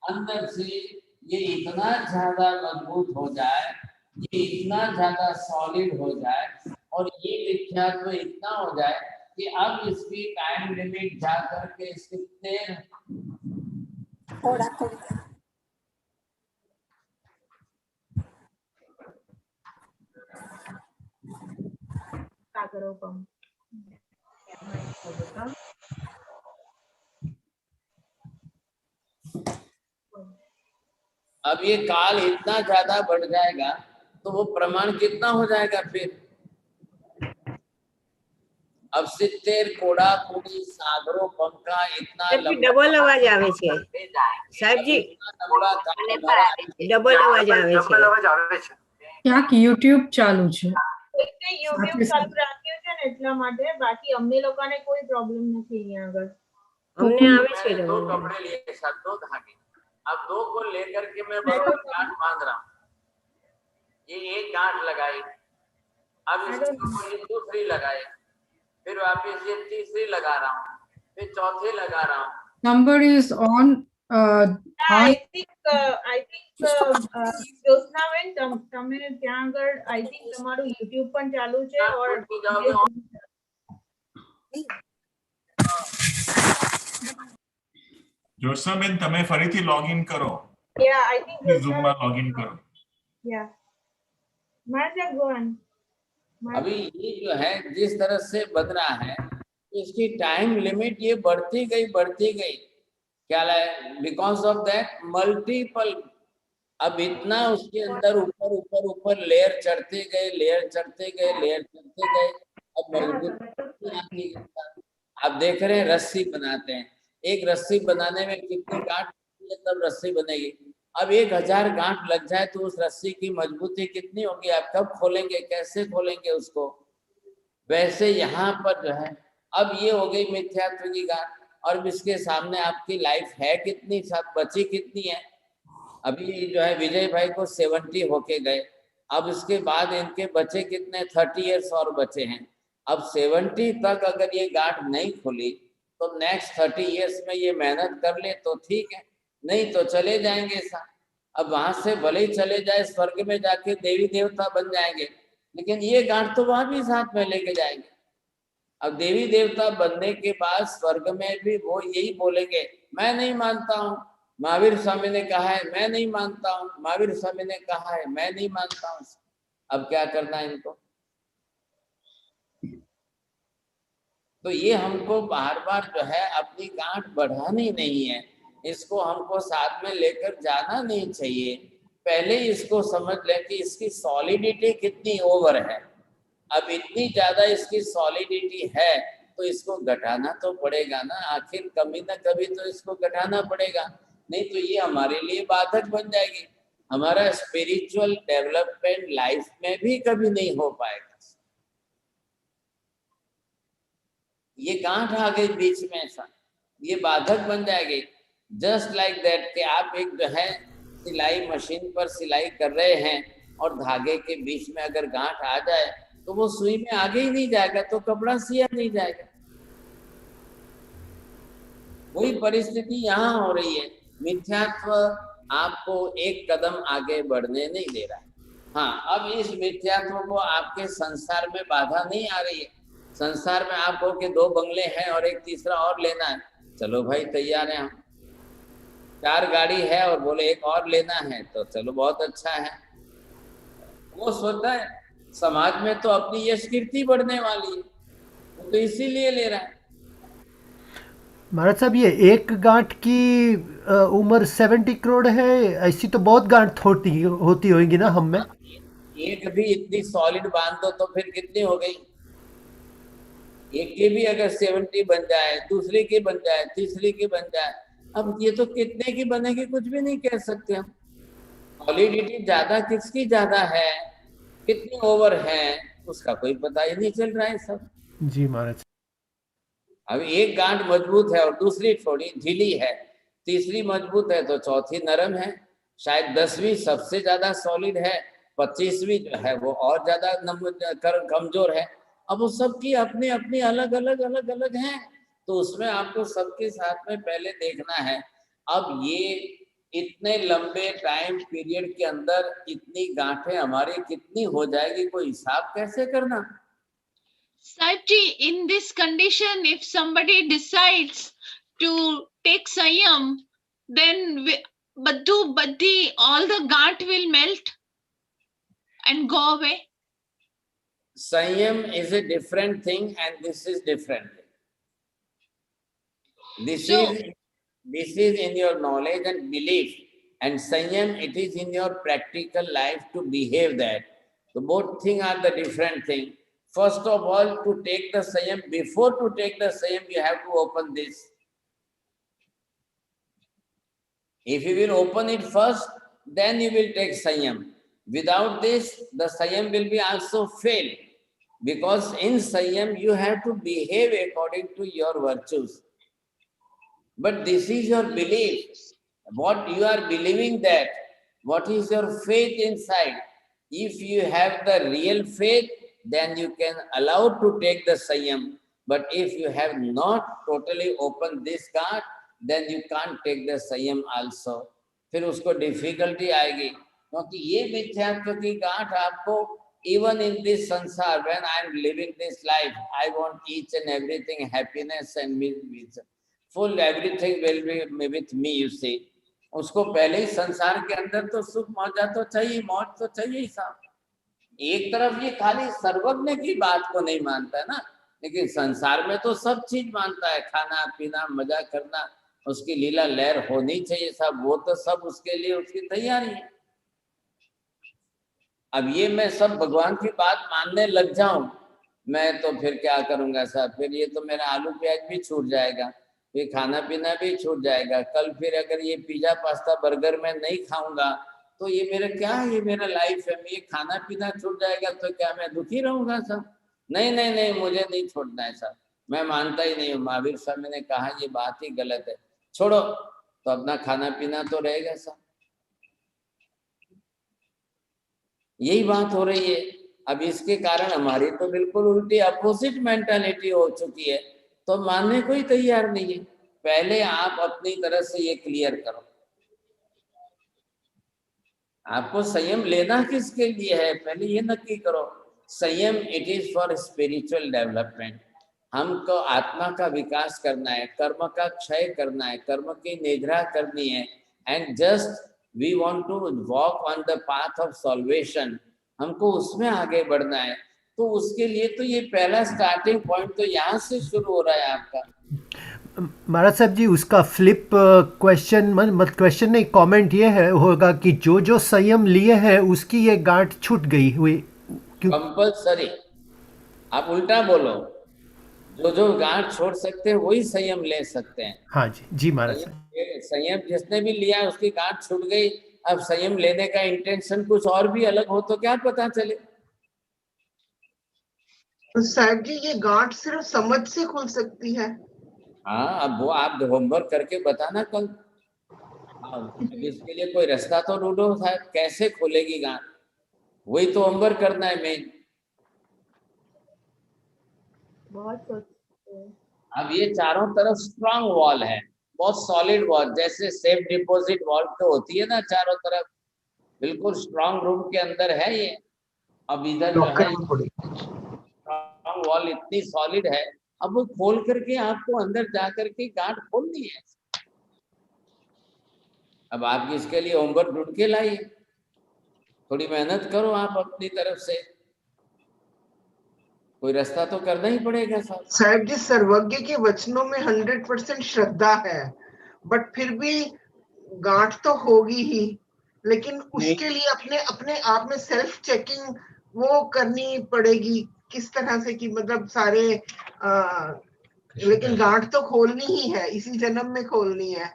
अंदर से ये इतना ज्यादा मजबूत हो जाए, ये इतना ज्यादा सॉलिड हो जाए, और ये मिथ्यात्व इतना हो जाए कि अब इसकी टाइम लिमिट जा करके इसके अब ये काल इतना ज्यादा बढ़ जाएगा तो वो प्रमाण कितना हो जाएगा फिर? अब 70 कोड़ा कोड़ी सागरों पंखा इतना डबल अवाज आवे छे साहेब जी, डबल अवाज आवे छे। ક્યાંક YouTube ચાલુ છે। YouTube ચાલુ રાખ્યું છે ને એટલા માટે, બાકી અમને લોકોને કોઈ પ્રોબ્લેમ નથી અહીંયા આગળ। અમને આવે છે। 2 कपड़े लिए साथ, 2 धागे। अब 2 को लेकर के मैं बराबर गांठ बांध रहा हूँ। ये एक गांठ लगाई, अब इसके ऊपर ये दूसरी लगाई, फिर वापस ये तीसरी लगा रहा हूँ, फिर चौथी लगा रहा हूँ। Somebody is on. I think જ્યોત્સનાબેન તમે ત્યાં આગળ I think તમારું YouTube પણ ચાલુ છે, और જ્યોત્સનાબેન તમે ફરીથી લોગિન કરો। Yeah, I think Zoom માં લોગિન કરો। Yeah. Marcia, go on. अभी ये जो है जिस तरह से बन रहा है, इसकी टाइम लिमिट ये बढ़ती गई। क्या है? बिकॉज ऑफ दैट मल्टीपल, अब इतना उसके अंदर ऊपर लेयर चढ़ते गए। अब मजबूत आप देख रहे हैं रस्सी बनाते हैं, एक रस्सी बनाने में कितनी गांठ है तब रस्सी बनेगी। अब 1000 गांठ लग जाए तो उस रस्सी की मजबूती कितनी होगी? आप कब खोलेंगे, कैसे खोलेंगे उसको? वैसे यहाँ पर जो है अब ये हो गई मिथ्यात्व की गांठ, और इसके सामने आपकी लाइफ है कितनी, सब बची कितनी है। अभी जो है विजय भाई को 70 होके गए, अब इसके बाद इनके बचे कितने, 30 इयर्स और बचे हैं। अब 70 तक अगर ये गांठ नहीं खुली तो नेक्स्ट 30 इयर्स में ये मेहनत कर ले तो ठीक है, नहीं तो चले जाएंगे साथ। अब वहां से भले ही चले जाए, स्वर्ग में जाके देवी देवता बन जाएंगे, लेकिन ये गांठ तो वहां भी साथ में लेके जाएंगे। अब देवी देवता बनने के बाद स्वर्ग में भी वो यही बोलेंगे, मैं नहीं मानता हूँ, महावीर स्वामी ने कहा है मैं नहीं मानता हूँ, महावीर स्वामी ने कहा है मैं नहीं मानता हूँ। अब क्या करना है इनको? तो ये हमको बार बार जो है अपनी गांठ बढ़ानी नहीं है, इसको हमको साथ में लेकर जाना नहीं चाहिए। पहले इसको समझ लें कि इसकी सॉलिडिटी कितनी ओवर है। अब इतनी ज्यादा इसकी सॉलिडिटी है तो इसको घटाना तो पड़ेगा ना, आखिर कभी ना कभी तो इसको घटाना पड़ेगा, नहीं तो ये हमारे लिए बाधक बन जाएगी। हमारा स्पिरिचुअल डेवलपमेंट लाइफ में भी कभी नहीं हो पाएगा। ये गांठ आ गई बीच में, ऐसा ये बाधक बन जाएगी। जस्ट लाइक दैट कि आप एक जो है सिलाई मशीन पर सिलाई कर रहे हैं और धागे के बीच में अगर गांठ आ जाए तो वो सुई में आगे ही नहीं जाएगा, तो कपड़ा सिया नहीं जाएगा। वही परिस्थिति यहाँ हो रही है। मिथ्यात्व आपको एक कदम आगे बढ़ने नहीं दे रहा है। हाँ, अब इस मिथ्यात्व को आपके संसार में बाधा नहीं आ रही है। संसार में आपको के 2 बंगले हैं और एक तीसरा और लेना है, चलो भाई तैयार है हम। 4 गाड़ी है और बोले एक और लेना है, तो चलो बहुत अच्छा है। वो सोचता है समाज में तो अपनी यश कीर्ति बढ़ने वाली है, वो तो इसीलिए ले रहा है। महाराज साहब, ये एक गांठ की उम्र 70 करोड़ है, ऐसी तो बहुत गांठ होती होगी ना हम में। एक भी इतनी सॉलिड बांध दो तो फिर कितनी हो गई? एक की भी अगर 70 बन जाए, दूसरी की बन जाए, तीसरी की बन जाए, अब ये तो कितने की बनेगी कुछ भी नहीं कह सकते हम। सॉलिडिटी ज्यादा किसकी ज्यादा है, कितनी ओवर है, उसका कोई पता ही नहीं चल रहा है सब। जी महाराज। अब एक गांठ मजबूत है और दूसरी थोड़ी ढीली है, तीसरी मजबूत है तो चौथी नरम है, शायद 10वीं सबसे ज्यादा सॉलिड है, 25वीं जो है वो और ज्यादा कमजोर है। अब वो सबकी अपनी अपनी अलग अलग है, तो उसमें आपको सबके साथ में पहले देखना है। अब ये इतने लंबे टाइम पीरियड के अंदर इतनी गांठें हमारी कितनी हो जाएगी, कोई हिसाब कैसे करना? Sahib ji, in this condition, if somebody decides to take Sanyam, then all the gant will melt and go away. Sanyam is a different thing and this is different. This is in your knowledge and belief, and Sanyam, it is in your practical life to behave that. So both things are the different thing. First of all, to take the Sanyam, before to take the Sanyam, you have to open this. If you will open it first, then you will take Sanyam. Without this, the Sanyam will be also fail. Because in Sanyam, you have to behave according to your virtues. But this is your belief. What you are believing that, what is your faith inside? If you have the real faith, then you can allow to take the Sanyam. But if you have not totally opened this card, then you can't take the Sanyam also. फिर उसको difficulty आएगी, क्योंकि ये मिथ्यात्व की गांठ आपको even in this sansar, when I am living this life, I want each and everything happiness and full everything will be with me, you see. उसको पहले ही संसार के अंदर तो सुख मौजा तो चाहिए, मौज तो चाहिए ही साहब। एक तरफ ये खाली सर्वज्ञ की बात को नहीं मानता है ना, लेकिन संसार में तो सब चीज मानता है, खाना पीना मजा करना, उसकी लीला लहर होनी चाहिए सब, वो तो सब उसके लिए उसकी तैयारी है। अब ये मैं सब भगवान की बात मानने लग जाऊं, मैं तो फिर क्या करूंगा साहब, फिर ये तो मेरा आलू प्याज भी छूट जाएगा, फिर खाना पीना भी छूट जाएगा। कल फिर अगर ये पिज्जा पास्ता बर्गर में नहीं खाऊंगा तो ये मेरा क्या है, ये मेरा लाइफ है, ये खाना पीना छूट जाएगा तो क्या मैं दुखी रहूंगा साहब? नहीं नहीं नहीं, मुझे नहीं छोड़ना है सर, मैं मानता ही नहीं हूँ। महावीर स्वामी ने कहा ये बात ही गलत है, छोड़ो, तो अपना खाना पीना तो रहेगा सर। यही बात हो रही है। अब इसके कारण हमारी तो बिल्कुल उल्टी अपोजिट मेंटालिटी हो चुकी है, तो मानने को ही तैयार नहीं है। पहले आप अपनी तरफ से ये क्लियर करो, आपको संयम लेना किसके लिए है, पहले ये नक्की करो। संयम it is for spiritual development. हमको आत्मा का विकास करना है, कर्म का क्षय करना है, कर्म की निग्रह करनी है, and just we want to walk on the path of salvation. हमको उसमें आगे बढ़ना है, तो उसके लिए तो ये पहला स्टार्टिंग पॉइंट तो यहाँ से शुरू हो रहा है आपका। महाराज साहब जी, उसका फ्लिप क्वेश्चन मत क्वेश्चन नहीं, कमेंट ये है होगा कि जो जो संयम लिए हैं उसकी ये गांठ छूट गई हुई। कंपल्सरी, आप उल्टा बोलो, जो जो गांठ छोड़ सकते हैं वही संयम ले सकते हैं। हाँ जी जी महाराज साहब। संयम जिसने भी लिया उसकी गांठ छूट गई। अब संयम लेने का इंटेंशन कुछ और भी अलग हो तो क्या पता चले। साहब जी, ये गांठ सिर्फ समझ से खुल सकती है? हाँ, अब वो आप होमवर्क करके बताना कल। अब इसके लिए कोई रास्ता तो ढूंढो साहब, कैसे खुलेगी गांठ, वही तो होमवर्क करना है मेन। बहुत सोचते हैं। अब ये चारों तरफ स्ट्रांग वॉल है, बहुत सॉलिड वॉल, जैसे सेफ डिपॉजिट वॉल तो होती है ना चारों तरफ, बिल्कुल स्ट्रांग रूम के अंदर है ये। अब इधर जो है स्ट्रांग वॉल इतनी सॉलिड है, अब वो खोल करके आपको अंदर जा करके गांठ खोलनी है। अब आप इसके लिए होमवर्क ढूंढ के लाइए, थोड़ी मेहनत करो आप अपनी तरफ से, कोई रास्ता तो करना ही पड़ेगा साहब। साहब जी, सर्वज्ञ के वचनों में 100% श्रद्धा है, बट फिर भी गांठ तो होगी ही, लेकिन उसके लिए अपने अपने आप में सेल्फ चेकिंग वो करनी पड़ेगी किस तरह से कि मतलब सारे लेकिन गांठ तो खोलनी ही है, इसी जन्म में खोलनी है।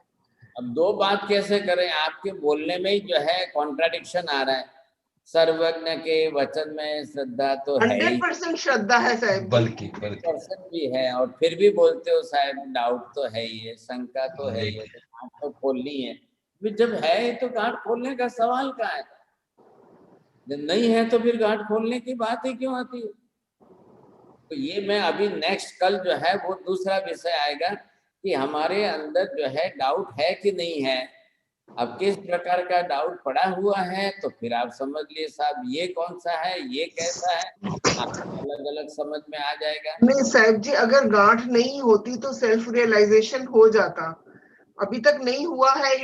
अब दो बात कैसे करें, आपके बोलने में ही जो है कॉन्ट्राडिक्शन आ रहा है। सर्वज्ञ के वचन में श्रद्धा तो है, 100% श्रद्धा है साहब, बल्कि परसेंट भी है, और फिर भी बोलते हो साहब डाउट तो है ही है, शंका तो है ही है, तो गांठ तो खोलनी है। जब है तो गांठ खोलने का सवाल कहाँ है, जब नहीं है तो फिर गांठ खोलने की बात ही क्यों आती है। तो ये मैं अभी नेक्स्ट कल जो है वो दूसरा विषय आएगा कि हमारे अंदर जो है डाउट है कि नहीं है। अब किस प्रकार का डाउट पड़ा हुआ है, तो फिर आप समझ लिए साहब ये कौन सा है, ये कैसा है, अलग अलग समझ में आ जाएगा। नहीं साहब जी, अगर गांठ नहीं होती तो सेल्फ रियलाइजेशन हो जाता, अभी तक नहीं हुआ है।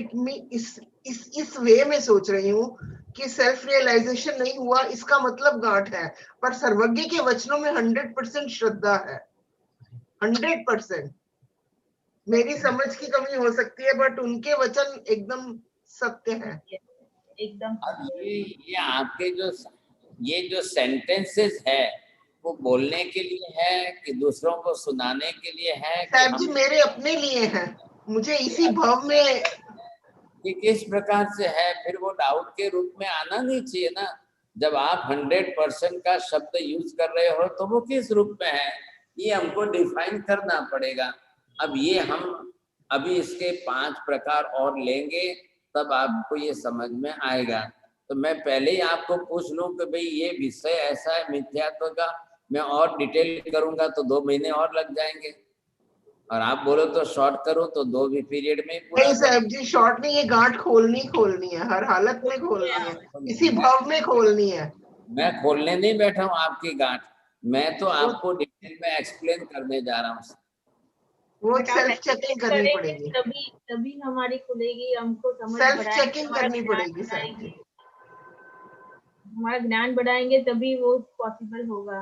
इस वे में सोच रही हूँ कि सेल्फ रियलाइजेशन नहीं हुआ, इसका मतलब गांठ है। पर सर्वज्ञ के वचनों में 100% श्रद्धा है, 100%। मेरी समझ की कमी हो सकती है, बट उनके वचन एकदम सत्य है, एकदम। ये आपके ये जो सेंटेंसेस है वो बोलने के लिए है कि दूसरों को सुनाने के लिए है? साहब जी मेरे अपने लिए हैं, मुझे इसी भाव में कि किस प्रकार से है, फिर वो डाउट के रूप में आना नहीं चाहिए ना। जब आप 100% का शब्द यूज कर रहे हो तो वो किस रूप में है, ये हमको डिफाइन करना पड़ेगा। अब ये हम अभी इसके 5 प्रकार और लेंगे, तब आपको ये समझ में आएगा। तो मैं पहले ही आपको पूछ लूं कि भाई ये विषय ऐसा है मिथ्यात्व का, मैं और डिटेल करूंगा तो 2 महीने और लग जाएंगे, और आप बोलो तो शॉर्ट करूं तो 2 भी पीरियड में पूरा। नहीं साहब जी, शॉर्ट नहीं, ये गांठ खोलनी है, हर हालत में खोलनी है, इसी भाव में खोलनी है। मैं खोलने नहीं बैठा हूँ आपकी गांठ, मैं तो आपको डिटेल में एक्सप्लेन करने जा रहा हूँ। वो सेल्फ चेकिंग करनी पड़ेगी, तभी हमारी खुलेगी, हमको समझ सेल्फ चेकिंग करनी पड़ेगी साहब जी। हमारा ज्ञान बढ़ाएंगे तभी वो पॉसिबल होगा।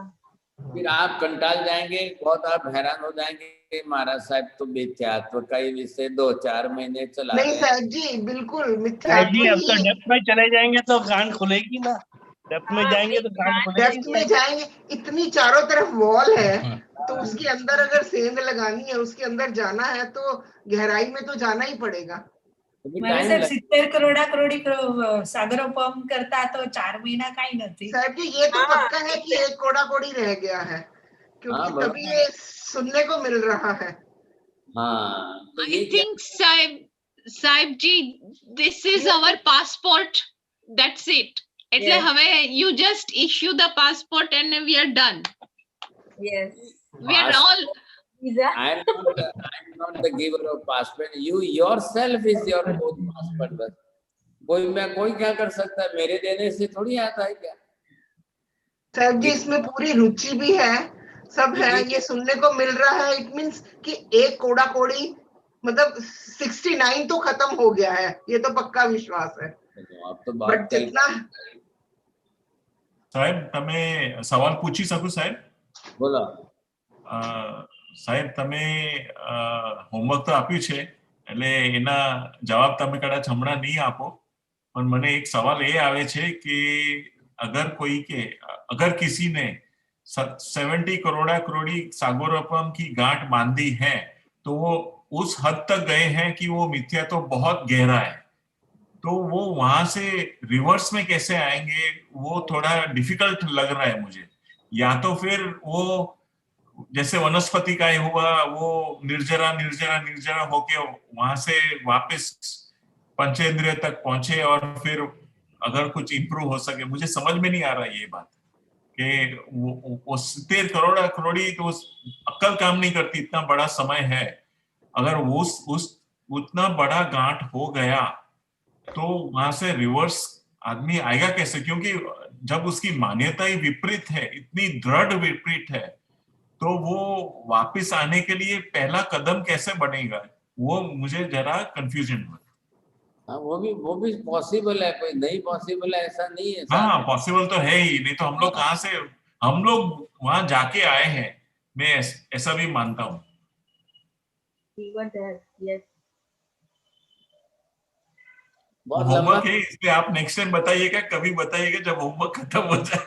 फिर आप कंटाल जाएंगे, बहुत आप हैरान हो जाएंगे, महाराज साहब तो मिथ्यात्व का ही विषय 2-4 महीने चला। नहीं साहब जी, बिल्कुल मिथ्यात्व जी, अब तो डेप्थ में चले जाएंगे तो गांठ खुलेगी ना, डेप्थ में जाएंगे तो गांठ खुलेगी। डेप्थ में जाएंगे, इतनी चारों तरफ वॉल है, तो उसके अंदर अगर सेंध लगानी है, उसके अंदर जाना है तो गहराई में तो जाना ही पड़ेगा। महाराज साहेब 70 करोड़ी सागरों पंप करता तो 4 महीना काही નથી। साहब जी ये तो पक्का है कि 1 कोड़ा रह गया है, क्योंकि तभी ये सुनने को मिल रहा है। हाँ, तो I think Sahib ji, this is our passport. That's it. એટલે Yes. હવે you just issue the passport and we are done. Yes. We are all. I'm not the giver of passport. You yourself is your own passport. बस कोई क्या कर सकता है, मेरे देने से थोड़ी आता है क्या। साहब जी, इसमें पूरी रुचि भी है, सब है, ये सुनने को मिल रहा है। इट मीन्स कि एक कोड़ा कोड़ी मतलब 69 तो खत्म हो गया है, ये तो पक्का विश्वास है। आप तो बट बात जितना સાહેબ તમે સવાલ પૂછી શકો સાહેબ? બોલો સાહેબ, તમે હોમવર્ક તો આપ્યું છે એટલે એના જવાબ તમે કદાચ હમણાં નહીં આપો, પણ મને એક સવાલ એ આવે છે કે अगर किसी ने 70 करोड़ा करोड़ी सागरोपम की गांठ बांधी है तो वो उस हद तक गए हैं कि वो मिथ्या तो बहुत गहरा है, तो वो वहां से रिवर्स में कैसे आएंगे, वो थोड़ा डिफिकल्ट लग रहा है मुझे। या तो फिर वो जैसे वनस्पति का हुआ, वो निर्जरा निर्जरा निर्जरा होके वहां से वापस पंचेंद्रिय तक पहुंचे और फिर अगर कुछ इंप्रूव हो सके। मुझे समझ में नहीं आ रहा ये बात कि वो 70 करोड़ करोड़ी तो अक्ल काम नहीं करती, इतना बड़ा समय है। अगर उस उतना बड़ा गांठ हो गया तो वहां से रिवर्स आदमी आएगा कैसे, क्योंकि जब उसकी मान्यता ही विपरीत है, इतनी दृढ़ विपरीत है, तो वो वापस आने के लिए पहला कदम कैसे बनेगा, वो मुझे जरा कंफ्यूजन हुआ। हाँ, वो भी पॉसिबल है, कोई नहीं पॉसिबल है ऐसा नहीं है। हाँ, पॉसिबल तो है ही, नहीं तो हम लोग कहाँ से, हम लोग वहां जाके आए हैं, मैं ऐसा भी मानता हूँ। होमवर्क है, इसलिए आप नेक्स्ट टाइम बताइएगा, कभी बताइएगा जब होमवर्क खत्म हो जाए।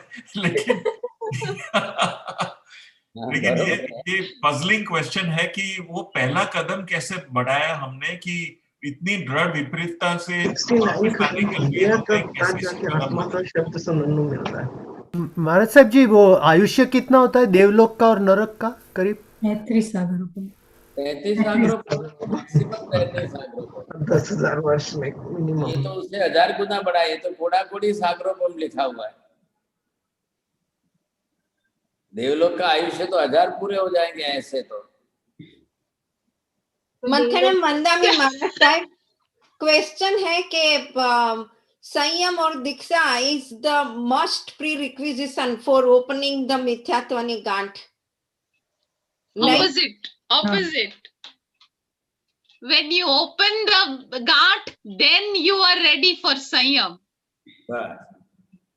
लेकिन ये पजलिंग क्वेश्चन है कि वो पहला कदम कैसे बढ़ाया हमने कि इतनी दृढ़ विपरीतता से महाराज साहब जी, वो आयुष्य कितना होता है देवलोक का और नरक का? करीब 33 सागरों 33 सागरों 10,000 वर्ष में मिनिमम। ये तो उससे 1000 गुना बड़ा है, ये तो कोड़ा कोड़ी सागरों में लिखा हुआ है। देवलोक का आयुष्य तो 1000 पूरे हो जाएंगे ऐसे तो। मंथनम वंदा में महाराज साहब क्वेश्चन है कि संयम और दीक्षा is the must pre requisition for opening the मिथ्यात्वनी गांठ। Opposite. When you open the गांठ, then you are ready for संयम।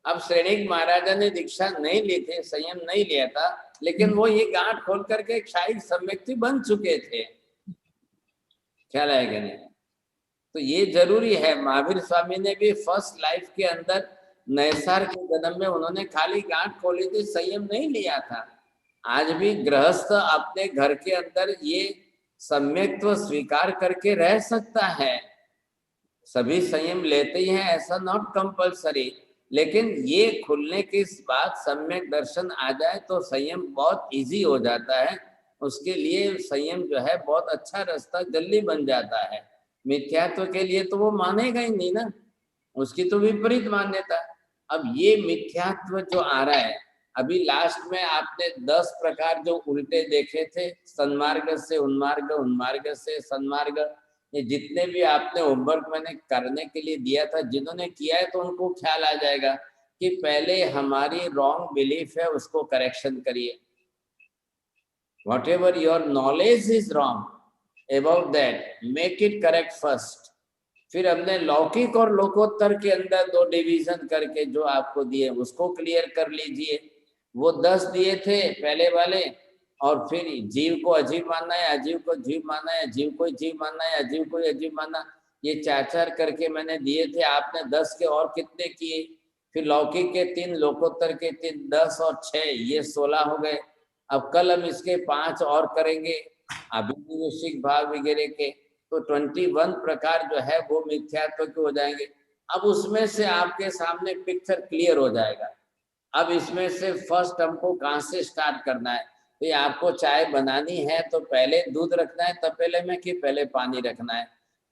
अब श्रेणिक महाराजा ने दीक्षा नहीं ली थी, संयम नहीं लिया था, लेकिन वो ये गांठ खोल करके एक शाही सम्यक्ति बन चुके थे। ख्याल है कि नहीं? तो ये जरूरी है। महावीर स्वामी ने भी फर्स्ट लाइफ के अंदर नैसार के जन्म में उन्होंने खाली गांठ खोली थी, संयम नहीं लिया था। आज भी गृहस्थ अपने घर के अंदर ये सम्यक्त्व स्वीकार करके रह सकता है। सभी संयम लेते ही हैं, ऐसा नॉट कंपल्सरी, लेकिन ये खुलने के बाद सम्यक दर्शन आ जाए तो संयम बहुत इजी हो जाता है। उसके लिए संयम जो है बहुत अच्छा रास्ता जल्दी बन जाता है। मिथ्यात्व के लिए तो वो मानेगा ही नहीं ना, उसकी तो विपरीत मान्यता। अब ये मिथ्यात्व जो आ रहा है, अभी लास्ट में आपने 10 प्रकार जो उल्टे देखे थे, सन्मार्ग से उन्मार्ग, उन्मार्ग से सन्मार्ग, ये जितने भी आपने होमवर्क मैंने करने के लिए दिया था, जिन्होंने किया है तो उनको ख्याल आ जाएगा कि पहले हमारी रॉन्ग बिलीफ है उसको करेक्शन करिए। Whatever your knowledge is wrong about that, make it correct first। फिर हमने लौकिक और लोकोत्तर के अंदर 2 डिवीजन करके जो आपको दिए उसको क्लियर कर लीजिए। वो 10 दिए थे पहले वाले, और फिर जीव को अजीव मानना है, अजीव को जीव मानना है, जीव को जीव मानना है, अजीव को अजीव मानना, ये 4-4 करके मैंने दिए थे। आपने 10 के और कितने किए? फिर लौकिक के 3, लोकोत्तर के 3, 10 और 6, ये 16 हो गए। अब कल हम इसके 5 और करेंगे, अभिनिवेशिक भाव वगैरह के, तो 21 प्रकार जो है वो मिथ्यात्व के हो जाएंगे। अब उसमें से आपके सामने पिक्चर क्लियर हो जाएगा। अब इसमें से फर्स्ट हमको कहाँ से स्टार्ट करना है, तो ये आपको चाय बनानी है तो पहले दूध रखना है तपेले में कि पहले पानी रखना है,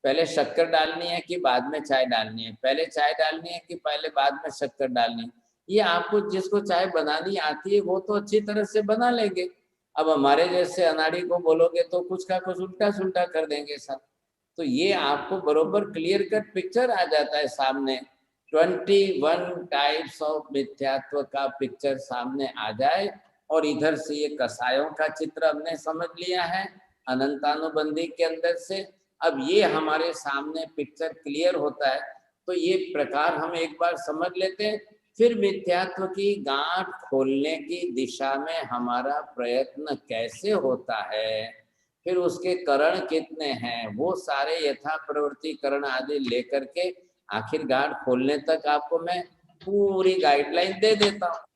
पहले शक्कर डालनी है कि बाद में चाय डालनी है, पहले चाय डालनी है कि पहले बाद में शक्कर डालनी है, ये आपको जिसको चाय बनानी आती है वो तो अच्छी तरह से बना लेंगे। अब हमारे जैसे अनाड़ी को बोलोगे तो कुछ का कुछ उल्टा सुल्टा कर देंगे सब। तो ये आपको बरोबर क्लियर कट पिक्चर आ जाता है सामने, 21 टाइप्स ऑफ मिथ्यात्व का पिक्चर सामने आ जाए। और इधर से ये कसायों का चित्र हमने समझ लिया है अनंतानुबंधी के अंदर से। अब ये हमारे सामने पिक्चर क्लियर होता है तो ये प्रकार हम एक बार समझ लेते हैं, फिर मिथ्यात्व की गांठ खोलने की दिशा में हमारा प्रयत्न कैसे होता है, फिर उसके करण कितने हैं, वो सारे यथा प्रवृत्ति करण आदि लेकर के आखिर गांठ खोलने तक आपको मैं पूरी गाइडलाइन दे देता हूँ।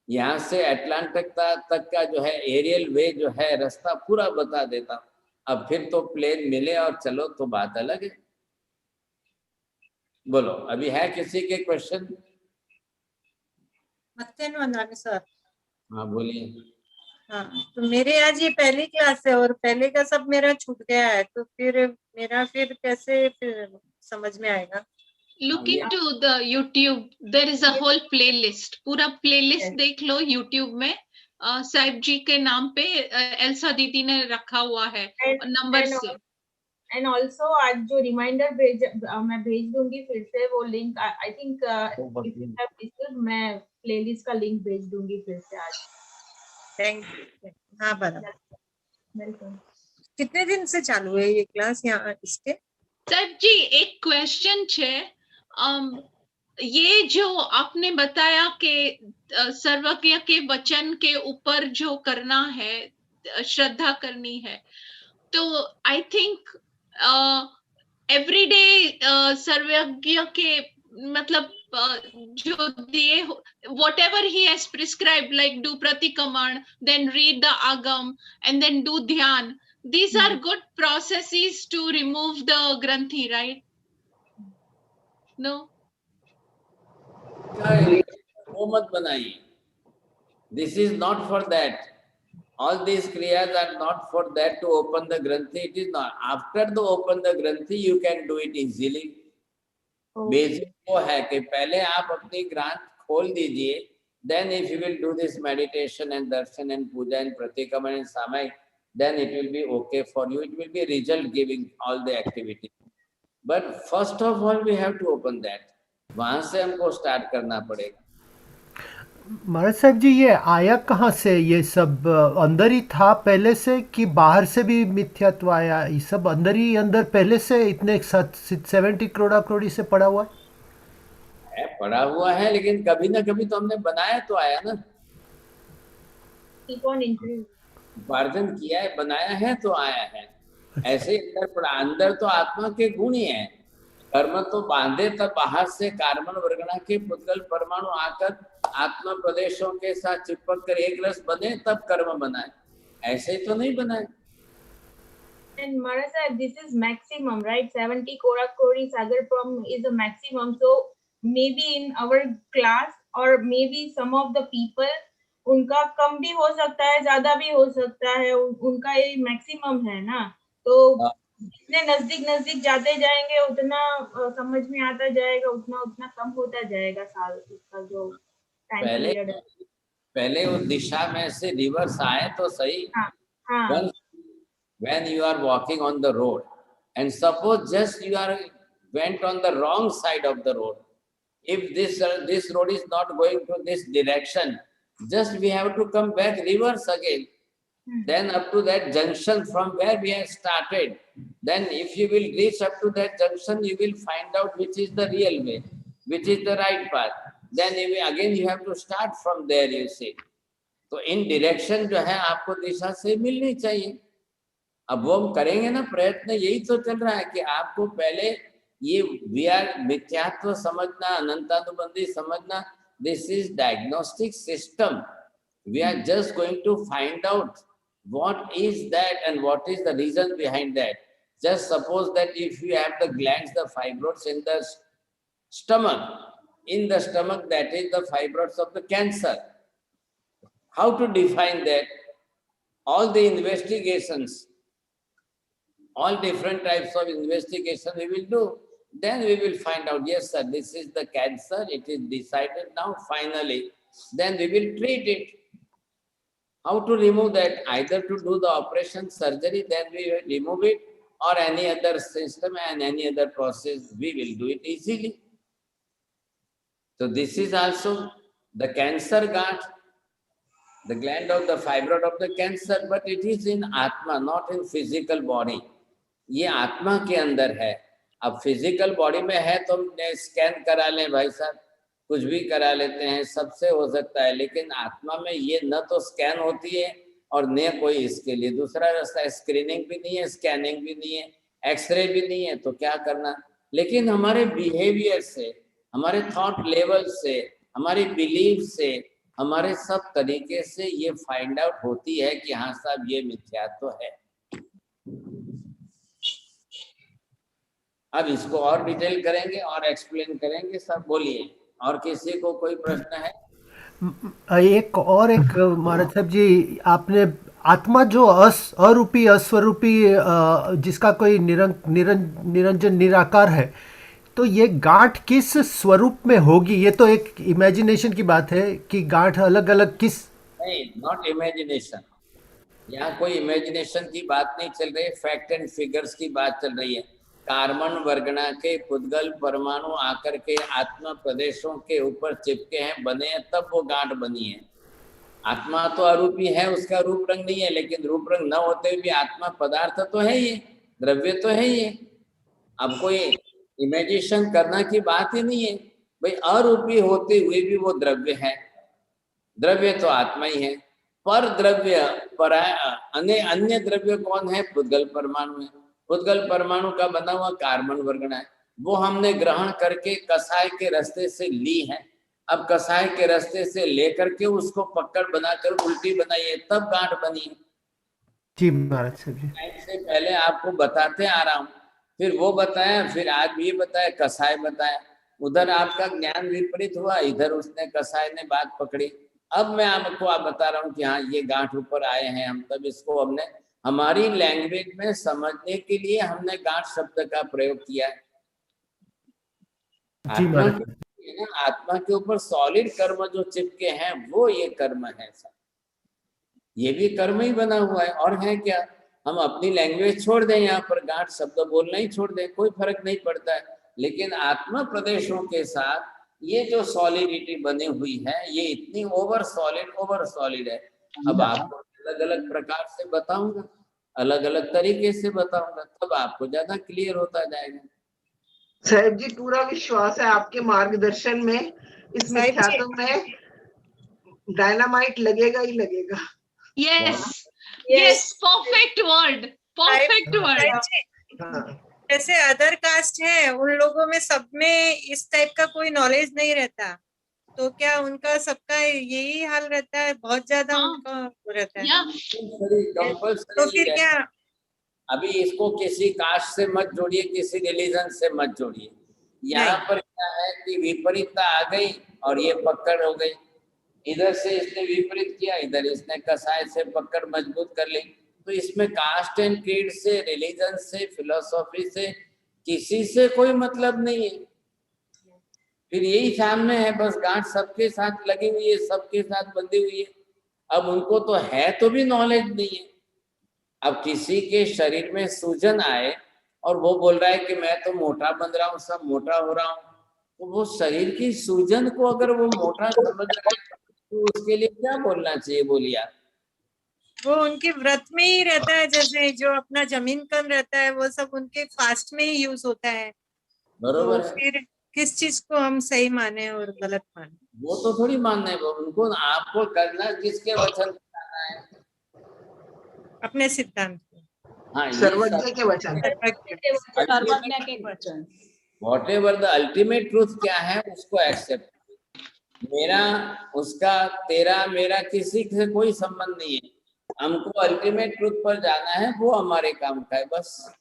यहाँ से अटलांटिक तक का जो है एरियल वे जो है रास्ता पूरा बता देता हूँ। अब फिर तो प्लेन मिले और चलो तो बात अलग है। बोलो, अभी है किसी के क्वेश्चन? सर हाँ बोलिए। हाँ, तो मेरे आज ये पहली क्लास है और पहले का सब मेरा छूट गया है, तो फिर मेरा फिर कैसे फिर समझ में आएगा? Look into the YouTube. There is a whole playlist. पूरा playlist देख लो YouTube में। साहिब जी के नाम पे एल्सा दीदी ने रखा हुआ है नंबर से। एंड ऑल्सो आज जो रिमाइंडर मैं भेज दूंगी फिर से वो लिंक। आई थिंक मैं प्लेलिस्ट का लिंक भेज दूंगी फिर से आज। Thank you. हाँ बराबर। वेलकम। कितने दिन से चालू है ये क्लास यहाँ इसके? साहिब जी एक क्वेश्चन है, ये जो आपने बताया कि सर्वज्ञ के वचन के ऊपर जो करना है श्रद्धा करनी है, तो आई थिंक एवरीडे सर्वज्ञ के मतलब जो दिए whatever he has prescribed, like do pratikraman, then read the agam and then do dhyan, these are good processes to remove the granthi, right? No? वो मत बनाइए, this is not for that. All these kriyas are not for that to open the granthi. It is not. After the open the granthi, you can do it easily. Basic वो है कि पहले आप अपनी ग्रांथ खोल दीजिए, then if you will do this meditation and darshan and puja and pratikraman and samay, then it will be okay for you. It will be result giving all the activity. But first of all we have to open that. वहां से हमको start करना पड़ेगा। महाराज साहब जी, ये आया कहाँ से? ये सब अंदर ही था पहले से कि बाहर से भी मिथ्यात्व आया? ये सब अंदर ही अंदर पहले से इतने 70 करोड़ी से पड़ा हुआ है? पड़ा हुआ है, लेकिन कभी ना कभी तो हमने बनाया तो आया ना, उपार्जन किया है, बनाया है तो आया है। ऐसे अंदर पड़ा, अंदर तो आत्मा के गुण ही है। कर्म तो बांधे तब बाहर से कार्बन वर्गणा के पुद्गल परमाणु आकर आत्मा प्रदेशों के साथ चिपक कर एक रस बने तब कर्म बनाए, ऐसे तो नहीं बनाए। And Maharaj said this is maximum, right? 70 crore sagar from is the maximum. So maybe in our class or maybe some of the people उनका कम भी हो सकता है, ज्यादा भी हो सकता है, उनका ये मैक्सिमम है ना। तो जितने नजदीक जाते जाएंगे उतना समझ में आता जाएगा, उतना कम होता जाएगा साल का जो टाइम पीरियड है। पहले उस दिशा में से रिवर्स आए तो सही। हाँ। When you are walking on the road and suppose just you are went on the wrong side of the road, if this road is not going to this direction, just we have to come back reverse again. Then up to that junction from where we have started, then if you will reach up to that junction, you will find out which is the real way, which is the right path. Then again you have to start from there, you see. तो इन direction जो है आपको दिशा से मिलनी चाहिए। अब वो हम करेंगे ना, प्रयत्न यही तो चल रहा है कि आपको पहले ये मिथ्यात्व समझना, अनंतानुबंधी समझना। This is diagnostic system. We are just going to find out what is that and what is the reason behind that. Just suppose that if you have the glands, the fibroids in the stomach, that is the fibroids of the cancer. How to define that? All the investigations, all different types of investigation we will do. Then we will find out, yes sir, this is the cancer, it is decided now finally. Then we will treat it. How to remove that? Either to do the operation, surgery, then we will remove it, or any other system and any other process, we will do it easily. So this is also the cancer gland, the gland of the fibroid of the cancer, but it is in Atma, not in physical body. ये आत्मा के अंदर है. अब physical body में है तो scan करा लें भाई साहब, कुछ भी करा लेते हैं, सबसे हो सकता है, लेकिन आत्मा में ये न तो स्कैन होती है और न कोई इसके लिए दूसरा रास्ता है. स्क्रीनिंग भी नहीं है, स्कैनिंग भी नहीं है, एक्सरे भी नहीं है, तो क्या करना. लेकिन हमारे बिहेवियर से, हमारे थॉट लेवल से, हमारी बिलीफ से, हमारे सब तरीके से ये फाइंड आउट होती है कि हाँ साहब ये मिथ्यात्व तो है. अब इसको और डिटेल करेंगे और एक्सप्लेन करेंगे सर. बोलिए, और किसी को कोई प्रश्न है? एक महाराज साहब जी, आपने आत्मा जो अरूपी अस्वरूपी जिसका कोई निरंजन निराकार है, तो ये गांठ किस स्वरूप में होगी? ये तो एक इमेजिनेशन की बात है कि गांठ अलग अलग किस. नहीं, नॉट इमेजिनेशन. यहाँ कोई इमेजिनेशन की बात नहीं चल रही है, फैक्ट एंड फिगर्स की बात चल रही है. कार्बन वर्गना के पुद्गल परमाणु आकर के आत्मा प्रदेशों के ऊपर चिपके हैं, बने हैं, तब वो गांठ बनी है. आत्मा तो अरूपी है, उसका रूप रंग नहीं है, लेकिन रूप रंग न होते हुए भी आत्मा पदार्थ तो है, ये द्रव्य तो है ये. अब कोई इमेजिनेशन करना की बात ही नहीं है भाई. अरूपी होते हुए भी वो द्रव्य है. द्रव्य तो आत्मा ही है. पर द्रव्य पर अन्य द्रव्य कौन है? पुद्गल परमाणु है. पुद्गल परमाणु का बना हुआ कार्बन वर्गना है, वो हमने ग्रहण करके कसाय के रास्ते से ली है. अब कसाय के रास्ते से लेकर के उसको पकड़ बनाकर उल्टी बनाई है, तब गांठ बनी है. जी महाराज साहब जी, से पहले आपको बताते आ रहा हूँ, फिर वो बताया, फिर आज ये बताया, कसाय बताया. उधर आपका ज्ञान विपरीत हुआ, इधर उसने कसाय ने बात पकड़ी. अब मैं आपको बता रहा हूँ कि हाँ ये गांठ ऊपर आए हैं हम, तब इसको हमने हमारी लैंग्वेज में समझने के लिए हमने गांठ शब्द का प्रयोग किया है. आत्मा के ऊपर सॉलिड कर्म जो चिपके हैं वो ये कर्म है सर. ये भी कर्म ही बना हुआ है, और है क्या? हम अपनी लैंग्वेज छोड़ दें, यहाँ पर गांठ शब्द बोलना ही छोड़ दें, कोई फर्क नहीं पड़ता है. लेकिन आत्मा प्रदेशों के साथ ये जो सॉलिडिटी बनी हुई है, ये इतनी ओवर सॉलिड है. अब आपको अलग अलग प्रकार से बताऊंगा, अलग अलग तरीके से बताऊंगा, तब आपको ज्यादा क्लियर होता जाएगा. साहब जी पूरा विश्वास है आपके मार्गदर्शन में. इस मिथ्यात्व में डायनामाइट लगेगा ही लगेगा. Yes, perfect word. जैसे अदर कास्ट है, उन लोगों में सब में इस टाइप का कोई नॉलेज नहीं रहता, तो क्या उनका सबका यही हाल रहता है? बहुत ज्यादा उनका रहता है. तो फिर क्या? अभी इसको किसी कास्ट से मत जोड़िए, किसी रिलीजन से मत जोड़िए. यहाँ पर क्या है कि विपरीतता आ गई और ये पकड़ हो गई. इधर से इसने विपरीत किया, इधर इसने कसाय से पकड़ मजबूत कर ली. तो इसमें कास्ट एंड क्रीड से, रिलीजन से, फिलोसॉफी से, किसी से कोई मतलब नहीं है. फिर यही सामने है, बस गांठ सबके साथ लगी हुई है, सबके साथ बंधी हुई है. अब उनको तो है तो भी नॉलेज नहीं है. अब किसी के शरीर में सूजन आए और वो बोल रहा है कि मैं तो मोटा बन रहा हूँ, सब मोटा हो रहा हूँ, तो वो शरीर की सूजन को अगर वो मोटा समझ रहा है तो उसके लिए क्या बोलना चाहिए? बोलिए आप. वो उनके व्रत में ही रहता है, जैसे जो अपना जमीन कन रहता है वो सब उनके फास्ट में ही यूज होता है. बरोबर तो है. फिर किस चीज को हम सही माने और गलत माने? वो तो थोड़ी मानना है, उनको आपको करना जिसके वचन करना है, अपने सिद्धांत. हाँ, सर्वज्ञ के वचन. What ever the ultimate truth क्या है उसको एक्सेप्ट. मेरा, उसका, तेरा, मेरा किसी से कोई संबंध नहीं है. हमको अल्टीमेट ट्रूथ पर जाना है, वो हमारे काम का है बस.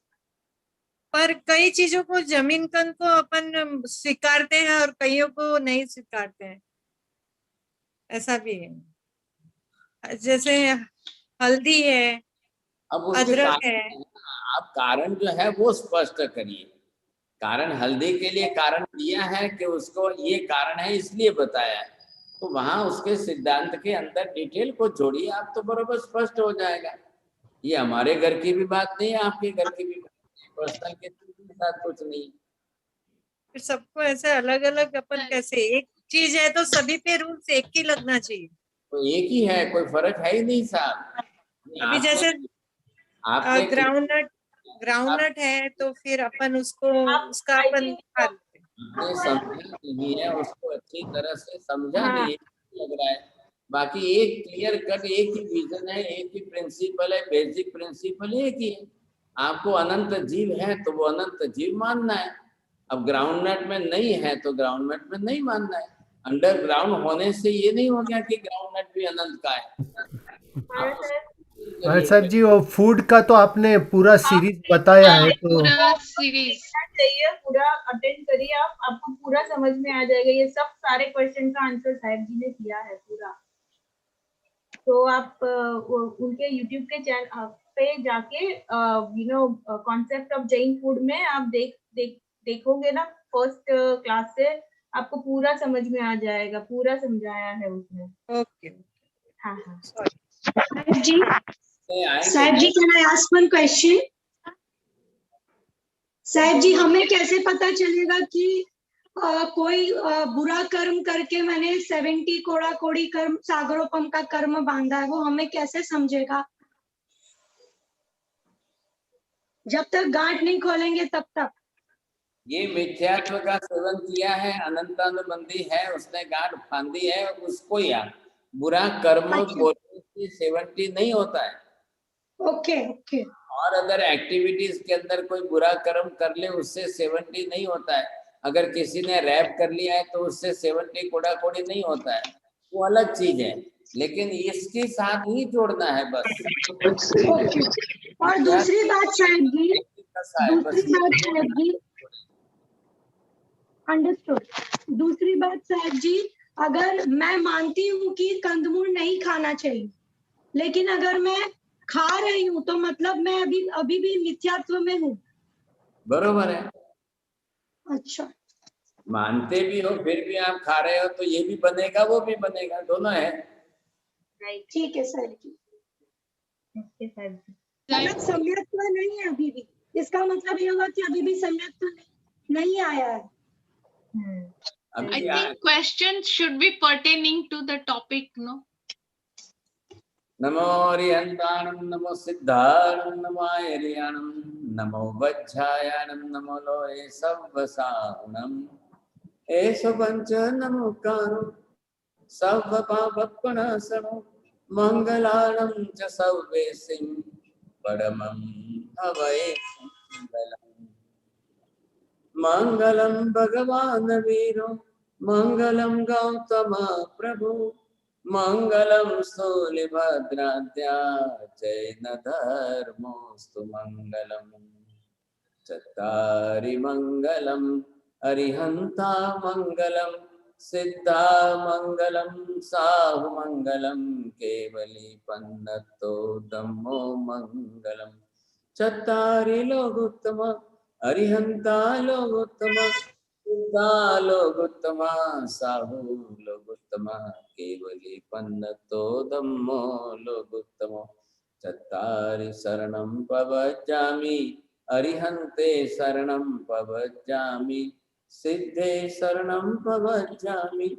पर कई चीजों को, जमीन कन को अपन स्वीकारते हैं और कईयों को नहीं स्वीकारते हैं, ऐसा भी है. जैसे हल्दी है, अब उसके अदरक कारण है। आप कारण जो है वो स्पष्ट करिए। कारण हल्दी के लिए कारण दिया है कि उसको ये कारण है इसलिए बताया है, तो वहां उसके सिद्धांत के अंदर डिटेल को जोड़िए, आप तो बरोबर स्पष्ट हो जाएगा। ये हमारे घर की भी बात नहीं है, आपके घर की भी बात नहीं, पर्सनल किसी के साथ कुछ नहीं। फिर सबको ऐसे अलग अलग अपन कैसे, एक चीज है तो सभी पे रूल्स एक ही लगना चाहिए। तो एक ही है, कोई फर्क है ही नहीं साहब। अभी जैसे आपने ग्राउंडनट है तो फिर अपन उसको उसका अपन आपने समझा नहीं है, उसको अच्छी तरह से समझा हाँ। नहीं है लग रहा है। बाकी एक क्लियर कट एक ही विजन है, एक ही प्रिंसिपल है, बेसिक प्रिंसिपल एक ही है। आपको अनंत जीव है तो वो अनंत जीव मानना है। अब ग्राउंडनट में नहीं है तो ग्राउंडनट में नहीं मानना है। अंडरग्राउंड होने से ये नहीं हो गया कि ग्राउंडनट भी अनंत का है। साहब जी वो फूड का तो आपने पूरा सीरीज बताया है, तो पूरा सीरीज चाहिए, पूरा अटेंड करिए आप, आपको पूरा समझ में आ जाएगा। ये सब सारे क्वेश्चन का आंसर साहिब जी ने किया है पूरा। तो आप उनके YouTube के चैनल पे जाके कॉन्सेप्ट ऑफ जैन फूड में आप देखोगे ना, फर्स्ट क्लास से आपको पूरा समझ में आ जाएगा, पूरा समझाया है उसमें। ओके हाँ हाँ। Sahib ji can I ask one question? Sahib ji हमें कैसे पता चलेगा कि कोई बुरा कर्म करके मैंने 70 कोड़ा कोड़ी कर्म सागरोपम का कर्म बांधा है, वो हमें कैसे समझेगा? जब तक गांठ नहीं खोलेंगे तब तक। ये मिथ्यात्व का सेवन किया है, अनंतानुबंधी है, उसने गांठ फांदी है, उसको याद। बुरा कर्म बोलने से 70 नहीं होता है। Okay okay. और अगर एक्टिविटीज के अंदर कोई बुरा कर्म कर ले उससे 70 नहीं होता है। अगर किसी ने रैप कर लिया है तो उससे 70 कोड़ा कोड़ी नहीं होता है, वो अलग चीज है। लेकिन इसके साथ ही जोड़ना है बस। और दूसरी बात साहिब जी, अंडरस्टूड। दूसरी बात साहिब जी, अगर मैं मानती हूँ कि कंदमूल नहीं खाना चाहिए, लेकिन अगर मैं खा रही हूँ तो मतलब मैं अभी भी मिथ्यात्व में हूँ। बरोबर है। अच्छा। मानते भी हो फिर भी आप खा रहे हो तो ये भी बनेगा वो भी बनेगा, दोनों है। ठीक है सर जी। मतलब सम्यक्त्व नहीं है अभी भी, इसका मतलब ये होगा कि अभी भी सम्यक्त्व नहीं आया है। I think questions should be pertaining to the topic, no? नमो अरिहंताणं नमो सिद्धाणं नमो आयरियाणं नमो वज्झायाणं नमो लोये सव्वसाहुणं एषो पंच नमोकारो सव्वपापप्रणाशनो मंगलानं च सव्वेसिं परमं हवये मंगलं भगवान् वीरो मंगलं गौतम प्रभु मंगलं स्थूलिभद्राद्या जैन धर्मोस्तु मंगलम् चत्तारि मंगलम् अरिहंता मंगलम् सिद्धा मंगलम् साहु मंगलम् केवली पन्नतो धम्मो मंगलम् चत्तारि लोकोत्तम अरिहंता लोकोत्तम सिद्धा लोकोत्तम साहु लोकोत्तम केवली पन्नतो धम्मो लोकोत्तम चत्तारि शरणं पवज्जामि अरिहन्ते शरणं पवज्जामि सिद्धे शरणं पवज्जामि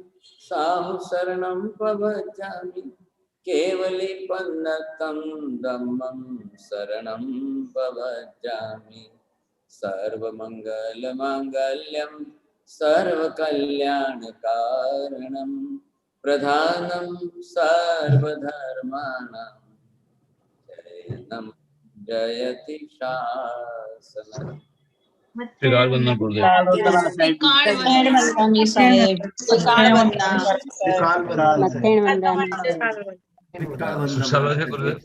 साहु शरणं पवज्जामि केवली पन्नतं धम्मं शरणं पवज्जामि सर्वमंगलमांगल्यं सर्वकल्याणकारणं प्रधानं सर्वधर्माणां जैनं जयति शासनम्। त्रिकाल वंदना गुरुदेव। गुरुदेव।